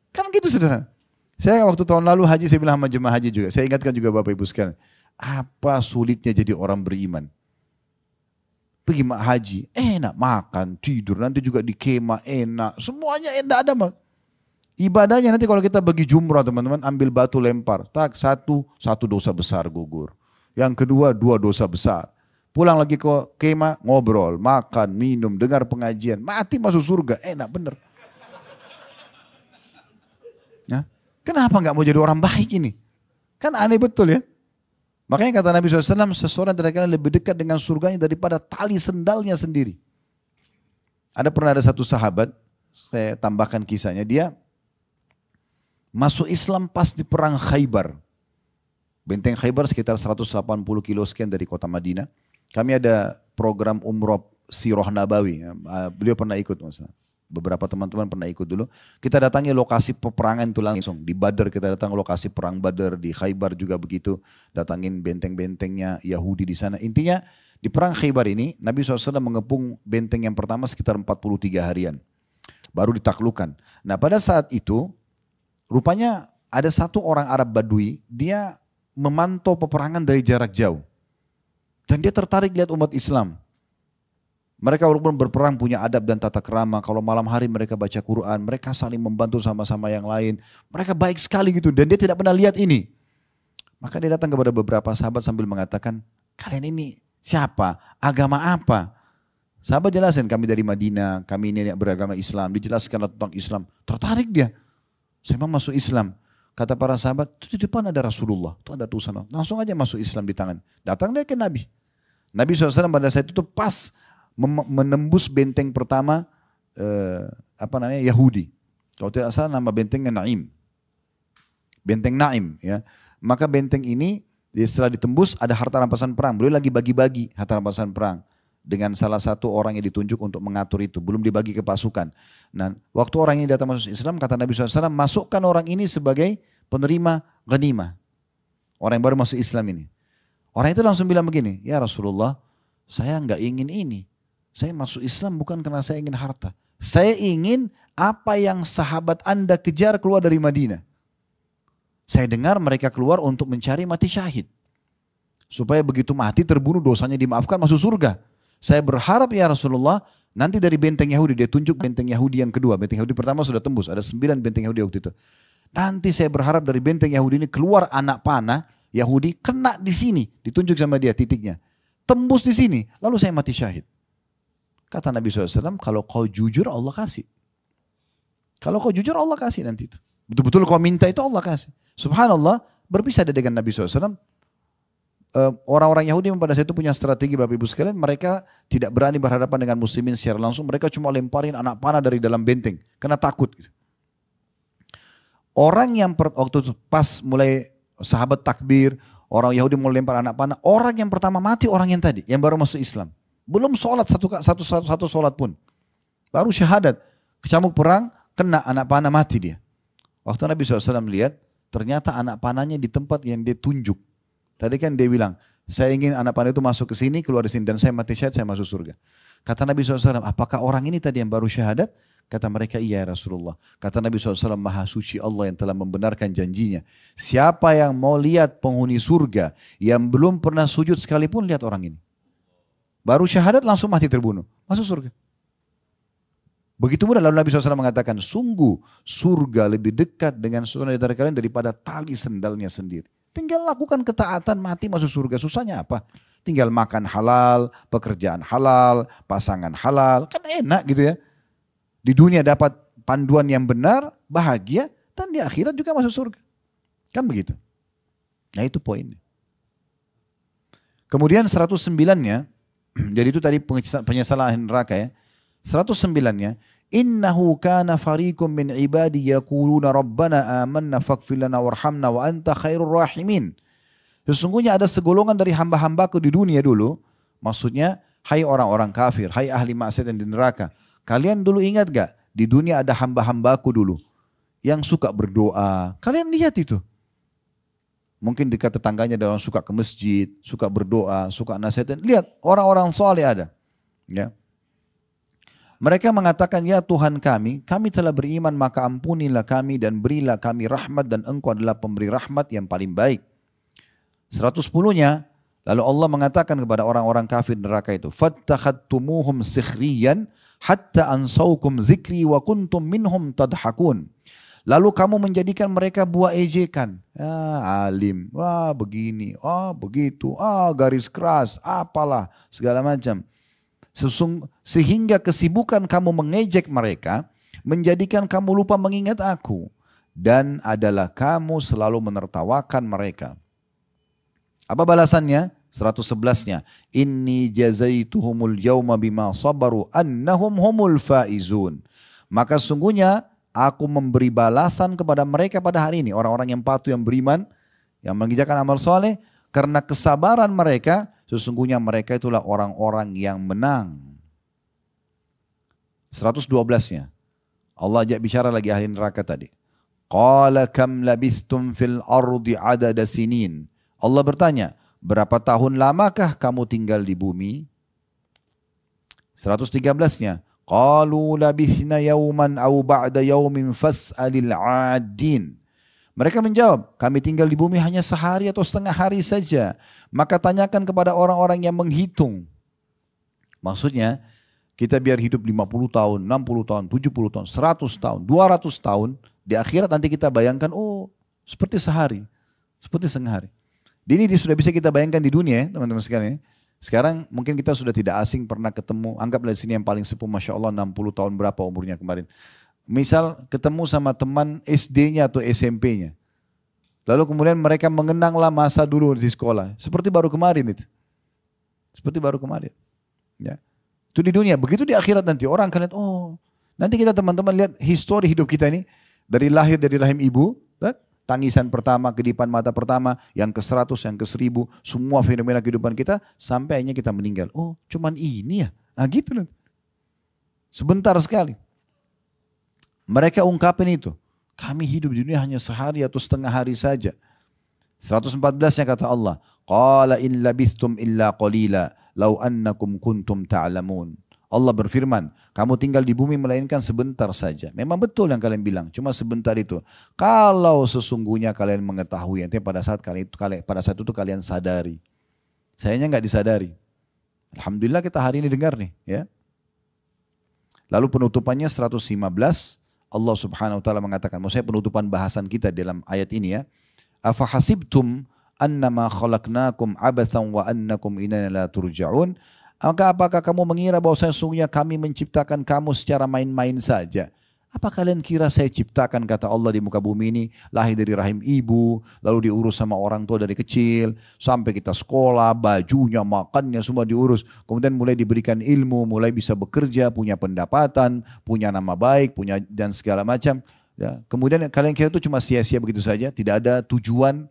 Kan gitu sederhana. Saya waktu tahun lalu haji, saya bilang sama jemaah haji juga, saya ingatkan juga Bapak Ibu sekalian, apa sulitnya jadi orang beriman? Pergi haji, enak makan, tidur, nanti juga di kemah enak, semuanya enak ada mah. Ibadahnya nanti kalau kita bagi jumrah teman-teman, ambil batu lempar, tak satu dosa besar gugur. Yang kedua 2 dosa besar. Pulang lagi ke kemah, ngobrol, makan, minum, dengar pengajian. Mati masuk surga, enak bener. Ya. Kenapa nggak mau jadi orang baik ini? Kan aneh betul ya. Makanya kata Nabi SAW, seseorang dari kalian lebih dekat dengan surganya daripada tali sendalnya sendiri. Pernah ada satu sahabat, saya tambahkan kisahnya, dia masuk Islam pas di perang Khaybar. Benteng Khaybar sekitar 180 kilo sekian dari kota Madinah. Kami ada program umroh Sirah Nabawi. Beliau pernah ikut, masalah. Beberapa teman-teman pernah ikut dulu. Kita datangi lokasi peperangan itu langsung. Di Badar kita datang lokasi perang Badar, di Khaybar juga begitu. Datangin benteng-bentengnya Yahudi di sana. Intinya di perang Khaybar ini Nabi SAW mengepung benteng yang pertama sekitar 43 harian. Baru ditaklukkan. Nah pada saat itu rupanya ada satu orang Arab Badui, dia memantau peperangan dari jarak jauh. Dan dia tertarik lihat umat Islam. Mereka walaupun berperang punya adab dan tata kerama. Kalau malam hari mereka baca Quran, mereka saling membantu sama-sama yang lain. Mereka baik sekali gitu dan dia tidak pernah lihat ini. Maka dia datang kepada beberapa sahabat sambil mengatakan, kalian ini siapa? Agama apa? Sahabat jelasin, kami dari Madinah, kami ini beragama Islam. Dijelaskan tentang Islam. Tertarik dia. Saya mau masuk Islam. Kata para sahabat, itu di depan ada Rasulullah, itu ada tulisan. Langsung aja masuk Islam di tangan. Datang dia ke Nabi. Nabi SAW pada saat itu pas menembus benteng pertama Yahudi. Kalau tidak salah nama bentengnya Naim. Benteng Naim ya. Maka benteng ini setelah ditembus ada harta rampasan perang. Beliau lagi bagi-bagi harta rampasan perang dengan salah satu orang yang ditunjuk untuk mengatur itu. Belum dibagi ke pasukan. Nah, waktu orang ini datang masuk Islam, kata Nabi SAW, masukkan orang ini sebagai penerima ghanimah. Orang yang baru masuk Islam ini. Orang itu langsung bilang begini, ya Rasulullah, saya enggak ingin ini. Saya masuk Islam bukan karena saya ingin harta. Saya ingin apa yang sahabat Anda kejar keluar dari Madinah. Saya dengar mereka keluar untuk mencari mati syahid. Supaya begitu mati terbunuh dosanya dimaafkan masuk surga. Saya berharap ya Rasulullah, nanti dari benteng Yahudi, dia tunjuk benteng Yahudi yang kedua. Benteng Yahudi pertama sudah tembus, ada 9 benteng Yahudi waktu itu. Nanti saya berharap dari benteng Yahudi ini keluar anak panah Yahudi, kena di sini, ditunjuk sama dia titiknya. Tembus di sini, lalu saya mati syahid. Kata Nabi SAW, kalau kau jujur Allah kasih. Kalau kau jujur Allah kasih nanti itu. Betul-betul kau minta itu Allah kasih. Subhanallah, berpisah dengan Nabi SAW. Orang-orang Yahudi pada saat itu punya strategi Bapak Ibu sekalian, mereka tidak berani berhadapan dengan muslimin secara langsung, mereka cuma lemparin anak panah dari dalam benteng, karena takut. Orang yang waktu itu pas mulai sahabat takbir, orang Yahudi mulai lempar anak panah, orang yang pertama mati orang yang tadi, yang baru masuk Islam. Belum sholat satu sholat pun, baru syahadat, kecamuk perang, kena anak panah mati dia. Waktu Nabi SAW lihat, ternyata anak panahnya di tempat yang dia tunjuk. Tadi kan dia bilang, saya ingin anak panah itu masuk ke sini, keluar di sini, dan saya mati syahid, saya masuk surga. Kata Nabi SAW, apakah orang ini tadi yang baru syahadat? Kata mereka, iya Rasulullah. Kata Nabi SAW, maha suci Allah yang telah membenarkan janjinya. Siapa yang mau lihat penghuni surga, yang belum pernah sujud sekalipun, lihat orang ini. Baru syahadat langsung mati terbunuh, masuk surga. Begitu mudah, lalu Nabi SAW mengatakan, sungguh surga lebih dekat dengan saudara dari kalian daripada tali sendalnya sendiri. Tinggal lakukan ketaatan, mati masuk surga. Susahnya apa? Tinggal makan halal, pekerjaan halal, pasangan halal. Kan enak gitu ya. Di dunia dapat panduan yang benar, bahagia, dan di akhirat juga masuk surga. Kan begitu. Nah itu poinnya. Kemudian 109-nya, jadi itu tadi penyesalan neraka ya. 109-nya, innahu kana fariqum min ibadi yaquluna rabbana amanna faghfir lana warhamna wa anta khairur rahimin. Sesungguhnya ada segolongan dari hamba-hambaku di dunia dulu, maksudnya hai orang-orang kafir, hai ahli maksiat yang di neraka. Kalian dulu ingat gak di dunia ada hamba-hambaku dulu yang suka berdoa. Kalian lihat itu. Mungkin dekat tetangganya ada orang suka ke masjid, suka berdoa, suka nasihatin. Lihat orang-orang soleh ada. Ya. Mereka mengatakan, ya Tuhan kami telah beriman maka ampunilah kami dan berilah kami rahmat dan engkau adalah pemberi rahmat yang paling baik. 110-nya, lalu Allah mengatakan kepada orang-orang kafir neraka itu, fattakhadtumuhum sikhriyan hatta ansaukum zikri wa kuntum minhum tadhakun. Lalu kamu menjadikan mereka buah ejekan. Alim, wah begini, begitu, garis keras, apalah, segala macam. Sehingga kesibukan kamu mengejek mereka, menjadikan kamu lupa mengingat aku. Dan adalah kamu selalu menertawakan mereka. Apa balasannya? 111-nya. Inni jazaituhumul yawma bima sabaru annahum humul faizun. Maka sungguhnya aku memberi balasan kepada mereka pada hari ini. Orang-orang yang patuh, yang beriman, yang mengerjakan amal soleh. Karena kesabaran mereka, sesungguhnya mereka itulah orang-orang yang menang. 112-nya. Allah ajak bicara lagi ahli neraka tadi. Qala kam labithtum fil ardi adada sinin. Allah bertanya, berapa tahun lamakah kamu tinggal di bumi? 113-nya. Qalu labithna yawman aw ba'da yawmin fas'alil 'adin. Mereka menjawab, kami tinggal di bumi hanya sehari atau setengah hari saja. Maka tanyakan kepada orang-orang yang menghitung. Maksudnya, kita biar hidup 50 tahun, 60 tahun, 70 tahun, 100 tahun, 200 tahun. Di akhirat nanti kita bayangkan, seperti sehari, seperti setengah hari. Ini sudah bisa kita bayangkan di dunia ya teman-teman sekalian. Sekarang mungkin kita sudah tidak asing pernah ketemu, anggaplah di sini yang paling sepuh Masya Allah 60 tahun berapa umurnya kemarin. Misal ketemu sama teman SD-nya atau SMP-nya. Lalu kemudian mereka mengenanglah masa dulu di sekolah. Seperti baru kemarin itu. Seperti baru kemarin. Ya. Itu di dunia. Begitu di akhirat nanti orang akan lihat, nanti kita teman-teman lihat histori hidup kita ini. Dari lahir dari rahim ibu, tangisan pertama, kedipan mata pertama, yang ke-100, yang ke-1000, semua fenomena kehidupan kita, sampai akhirnya kita meninggal. Cuman ini ya? Gitu loh. Sebentar sekali. Mereka ungkapin itu. Kami hidup di dunia hanya sehari atau setengah hari saja. 114-nya kata Allah, Qala in labithtum illa qalila, law annakum kuntum ta'lamun. Allah berfirman, kamu tinggal di bumi melainkan sebentar saja. Memang betul yang kalian bilang, cuma sebentar itu. Kalau sesungguhnya kalian mengetahui, nanti pada saat itu kalian sadari. Sayangnya nggak disadari. Alhamdulillah kita hari ini dengar nih, ya. Lalu penutupannya 115, Allah Subhanahu wa taala mengatakan, maksudnya penutupan bahasan kita dalam ayat ini ya. Afa hasibtum annama khalaqnakum abathan wa annakum ilaina la turja'un. Maka apakah kamu mengira bahwa sesungguhnya kami menciptakan kamu secara main-main saja? Apa kalian kira saya ciptakan, kata Allah, di muka bumi ini lahir dari rahim ibu, lalu diurus sama orang tua dari kecil, sampai kita sekolah, bajunya, makannya semua diurus. Kemudian mulai diberikan ilmu, mulai bisa bekerja, punya pendapatan, punya nama baik, punya dan segala macam. Ya. Kemudian kalian kira itu cuma sia-sia begitu saja, tidak ada tujuan,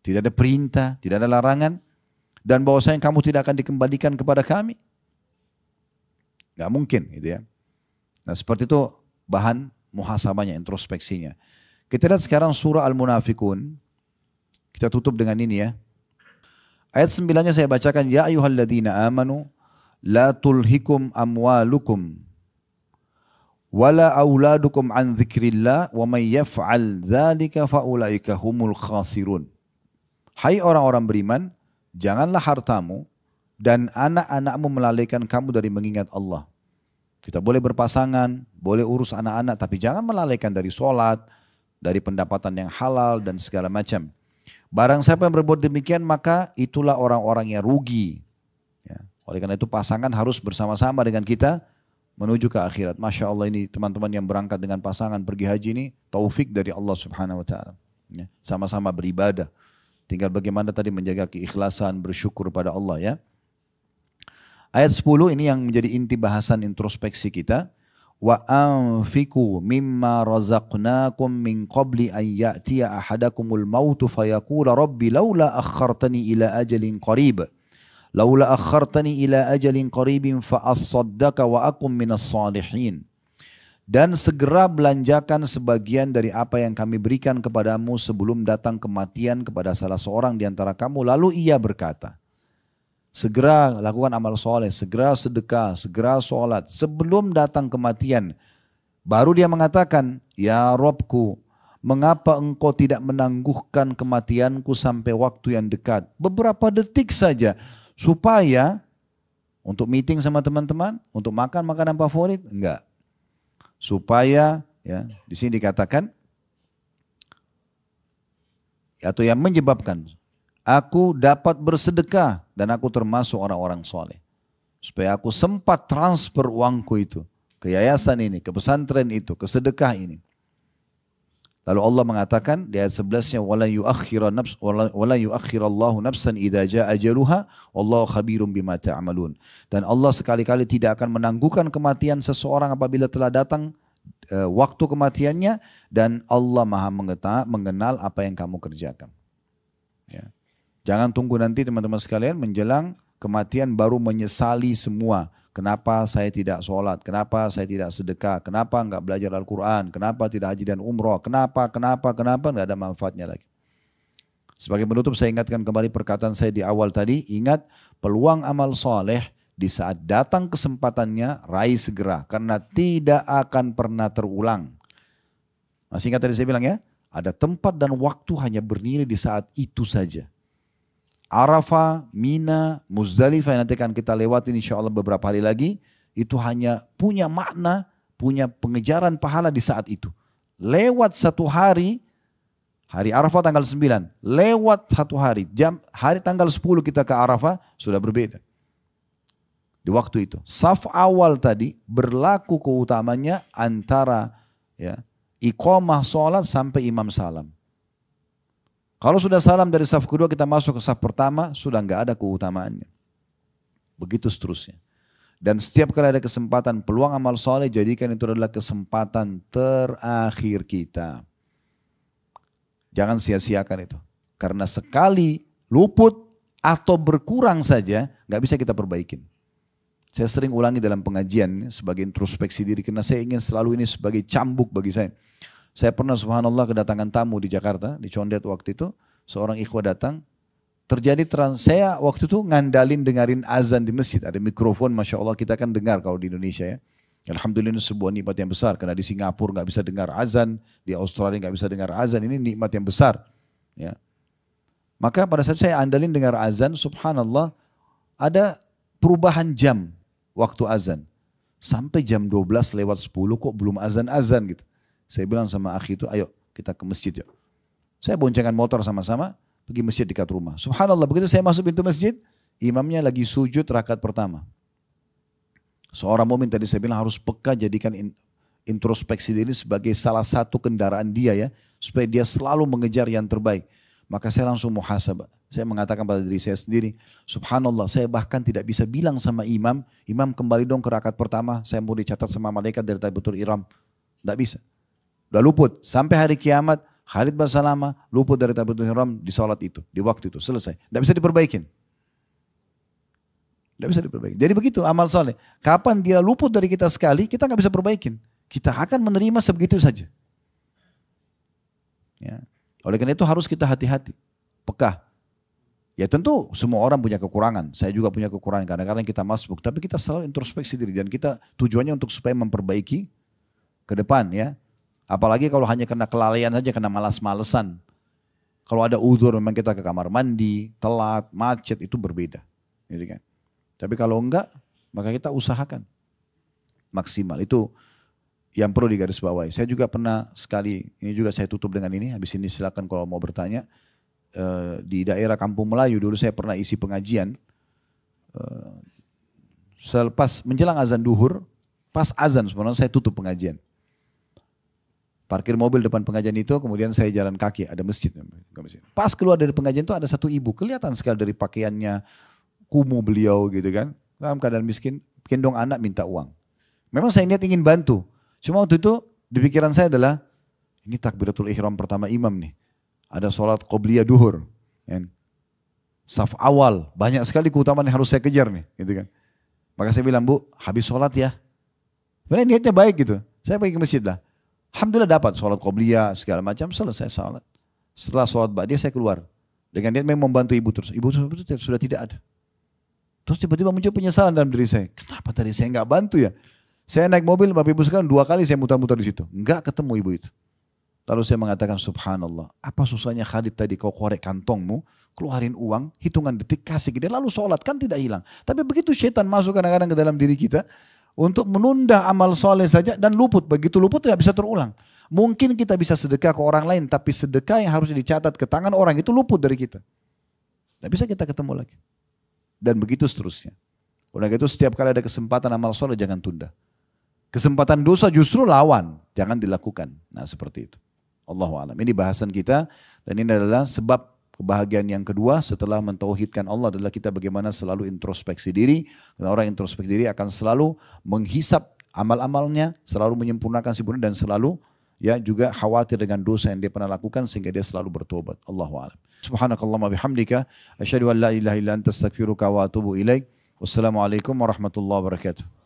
tidak ada perintah, tidak ada larangan. Dan bahwasanya kamu tidak akan dikembalikan kepada kami. Gak mungkin gitu ya. Nah seperti itu bahan muhasabahnya, introspeksinya. Kita lihat sekarang surah Al-Munafikun. Kita tutup dengan ini ya. Ayat 9-nya saya bacakan. Ya ayyuhalladzina amanu la tulhikum amwalukum wala auladukum an dzikrillah wa may yaf'al dzalika faulaika humul khasirun. Hai orang-orang beriman, janganlah hartamu dan anak-anakmu melalaikan kamu dari mengingat Allah. Kita boleh berpasangan, boleh urus anak-anak, tapi jangan melalaikan dari sholat, dari pendapatan yang halal dan segala macam. Barang siapa yang berbuat demikian, maka itulah orang-orang yang rugi. Ya. Oleh karena itu pasangan harus bersama-sama dengan kita menuju ke akhirat. Masya Allah, ini teman-teman yang berangkat dengan pasangan pergi haji ini, taufik dari Allah Subhanahu Wa Taala. Ya. Sama-sama beribadah. Tinggal bagaimana tadi menjaga keikhlasan, bersyukur pada Allah ya. Ayat 10 ini yang menjadi inti bahasan introspeksi kita. Wa anfiqu mimma razaqnakum min qabli an ya'tiya ahadakumul mautu fayaqula rabbi laula akhartani ila ajalin qarib. Laula akhartani ila ajalin qaribin fa as-saddaka wa akum minas salihin. Dan segera belanjakan sebagian dari apa yang kami berikan kepadamu sebelum datang kematian kepada salah seorang di antara kamu. Lalu ia berkata, segera lakukan amal soleh, segera sedekah, segera sholat sebelum datang kematian. Baru dia mengatakan, ya Robku, mengapa engkau tidak menangguhkan kematianku sampai waktu yang dekat? Beberapa detik saja, supaya untuk meeting sama teman-teman, untuk makan makanan favorit, enggak. Supaya ya di sini dikatakan atau yang menyebabkan aku dapat bersedekah dan aku termasuk orang-orang soleh. Supaya aku sempat transfer uangku itu ke yayasan ini, ke pesantren itu, ke sedekah ini. Lalu Allah mengatakan di ayat 11-nya wala yuakhirallahu nafsan idza jaa ajaluha wallahu khabirum bima ta'malun. Dan Allah sekali-kali tidak akan menangguhkan kematian seseorang apabila telah datang waktu kematiannya, dan Allah Maha mengenal apa yang kamu kerjakan. Ya. Jangan tunggu nanti teman-teman sekalian menjelang kematian baru menyesali semua. Kenapa saya tidak sholat? Kenapa saya tidak sedekah? Kenapa enggak belajar Al-Quran? Kenapa tidak haji dan umroh? Kenapa? Enggak ada manfaatnya lagi. Sebagai penutup saya ingatkan kembali perkataan saya di awal tadi. Ingat, peluang amal soleh di saat datang kesempatannya raih segera. Karena tidak akan pernah terulang. Masih ingat tadi saya bilang ya? Ada tempat dan waktu hanya bernilai di saat itu saja. Arafah, Mina, Muzdalifah yang nanti akan kita lewatin insya Allah beberapa hari lagi. Itu hanya punya makna, punya pengejaran pahala di saat itu. Lewat satu hari, hari Arafah tanggal 9. Lewat satu hari, hari tanggal 10 kita ke Arafah sudah berbeda. Di waktu itu. Saf awal tadi berlaku keutamanya antara ya, iqamah sholat sampai imam salam. Kalau sudah salam dari saf kedua kita masuk ke saf pertama, sudah enggak ada keutamaannya. Begitu seterusnya. Dan setiap kali ada kesempatan peluang amal soleh, jadikan itu adalah kesempatan terakhir kita. Jangan sia-siakan itu. Karena sekali luput atau berkurang saja, nggak bisa kita perbaikin. Saya sering ulangi dalam pengajian sebagai introspeksi diri, karena saya ingin selalu ini sebagai cambuk bagi saya. Saya pernah subhanallah kedatangan tamu di Jakarta, di Condet waktu itu, seorang ikhwah datang, saya waktu itu ngandalin dengarin azan di masjid, ada mikrofon Masya Allah kita kan dengar kalau di Indonesia ya. Alhamdulillah ini sebuah nikmat yang besar, karena di Singapura nggak bisa dengar azan, di Australia nggak bisa dengar azan, ini nikmat yang besar. Ya. Maka pada saat saya andalin dengar azan, subhanallah ada perubahan jam waktu azan. Sampai jam 12 lewat 10 kok belum azan-azan gitu. Saya bilang sama akhi itu, ayo kita ke masjid yuk. Saya boncengan motor sama-sama, pergi masjid dekat rumah. Subhanallah, begitu saya masuk pintu masjid, imamnya lagi sujud rakaat pertama. Seorang mukmin tadi saya bilang harus peka, jadikan introspeksi diri sebagai salah satu kendaraan dia ya, supaya dia selalu mengejar yang terbaik. Maka saya langsung muhasabah. Saya mengatakan pada diri saya sendiri, subhanallah saya bahkan tidak bisa bilang sama imam, imam kembali dong ke rakaat pertama, saya mau dicatat sama malaikat dari takbiratul ihram. Tidak bisa. Udah luput. Sampai hari kiamat, Khalid Basalama luput dari takbiratul ihram di sholat itu, di waktu itu. Selesai. Tidak bisa diperbaikin. Tidak bisa diperbaiki. Jadi begitu amal soleh. Kapan dia luput dari kita sekali, kita nggak bisa perbaikin. Kita akan menerima sebegitu saja. Ya. Oleh karena itu harus kita hati-hati. Peka. Ya tentu semua orang punya kekurangan. Saya juga punya kekurangan. Kadang-kadang kita masuk. Tapi kita selalu introspeksi diri. Dan kita tujuannya untuk supaya memperbaiki ke depan ya. Apalagi kalau hanya kena kelalaian saja, kena malas-malesan. Kalau ada udzur memang kita ke kamar mandi, telat, macet, itu berbeda. Gitu kan. Tapi kalau enggak, maka kita usahakan maksimal. Itu yang perlu digarisbawahi. Saya juga pernah sekali, ini juga saya tutup dengan ini, habis ini silakan kalau mau bertanya. Di daerah Kampung Melayu dulu saya pernah isi pengajian. Selepas menjelang azan duhur, pas azan sebenarnya saya tutup pengajian. Parkir mobil depan pengajian itu, kemudian saya jalan kaki, ada masjid. Pas keluar dari pengajian itu ada satu ibu, kelihatan sekali dari pakaiannya, kumuh beliau gitu kan. Dalam keadaan miskin, gendong anak minta uang. Memang saya niat ingin bantu. Cuma waktu itu di pikiran saya adalah, ini takbiratul ihram pertama imam nih. Ada sholat qobliyah duhur. Kan? Saf awal, banyak sekali keutamaan yang harus saya kejar nih. Gitu kan. Maka saya bilang, Bu, habis sholat ya. Sebenarnya niatnya baik gitu. Saya pergi ke masjid lah. Alhamdulillah dapat sholat qobliyah segala macam, selesai sholat. Setelah sholat ba'diyah saya keluar. Dengan niat memang membantu ibu terus. Ibu sudah tidak ada. Terus tiba-tiba muncul penyesalan dalam diri saya. Kenapa tadi saya nggak bantu ya? Saya naik mobil, Bapak Ibu sekalian 2 kali saya mutar-mutar di situ. Nggak ketemu ibu itu. Lalu saya mengatakan subhanallah. Apa susahnya Khalid tadi kau korek kantongmu, keluarin uang, hitungan detik kasih dia lalu sholat, kan tidak hilang. Tapi begitu syaitan masuk kadang-kadang ke dalam diri kita, untuk menunda amal soleh saja dan luput. Begitu luput tidak bisa terulang. Mungkin kita bisa sedekah ke orang lain, tapi sedekah yang harus dicatat ke tangan orang itu luput dari kita. Tidak bisa kita ketemu lagi. Dan begitu seterusnya. Oleh itu setiap kali ada kesempatan amal soleh jangan tunda. Kesempatan dosa justru lawan, jangan dilakukan. Nah seperti itu. Allahu a'lam. Ini bahasan kita dan ini adalah sebab kebahagiaan yang kedua setelah mentauhidkan Allah adalah kita bagaimana selalu introspeksi diri. Karena orang introspeksi diri akan selalu menghisap amal-amalnya, selalu menyempurnakan sempurna dan selalu ya juga khawatir dengan dosa yang dia pernah lakukan sehingga dia selalu bertobat. Allahu a'lam. Subhanakallahumma bihamdika asyhadu an la ilaha illa anta astaghfiruka wa atubu ilaik. Wassalamualaikum warahmatullahi wabarakatuh.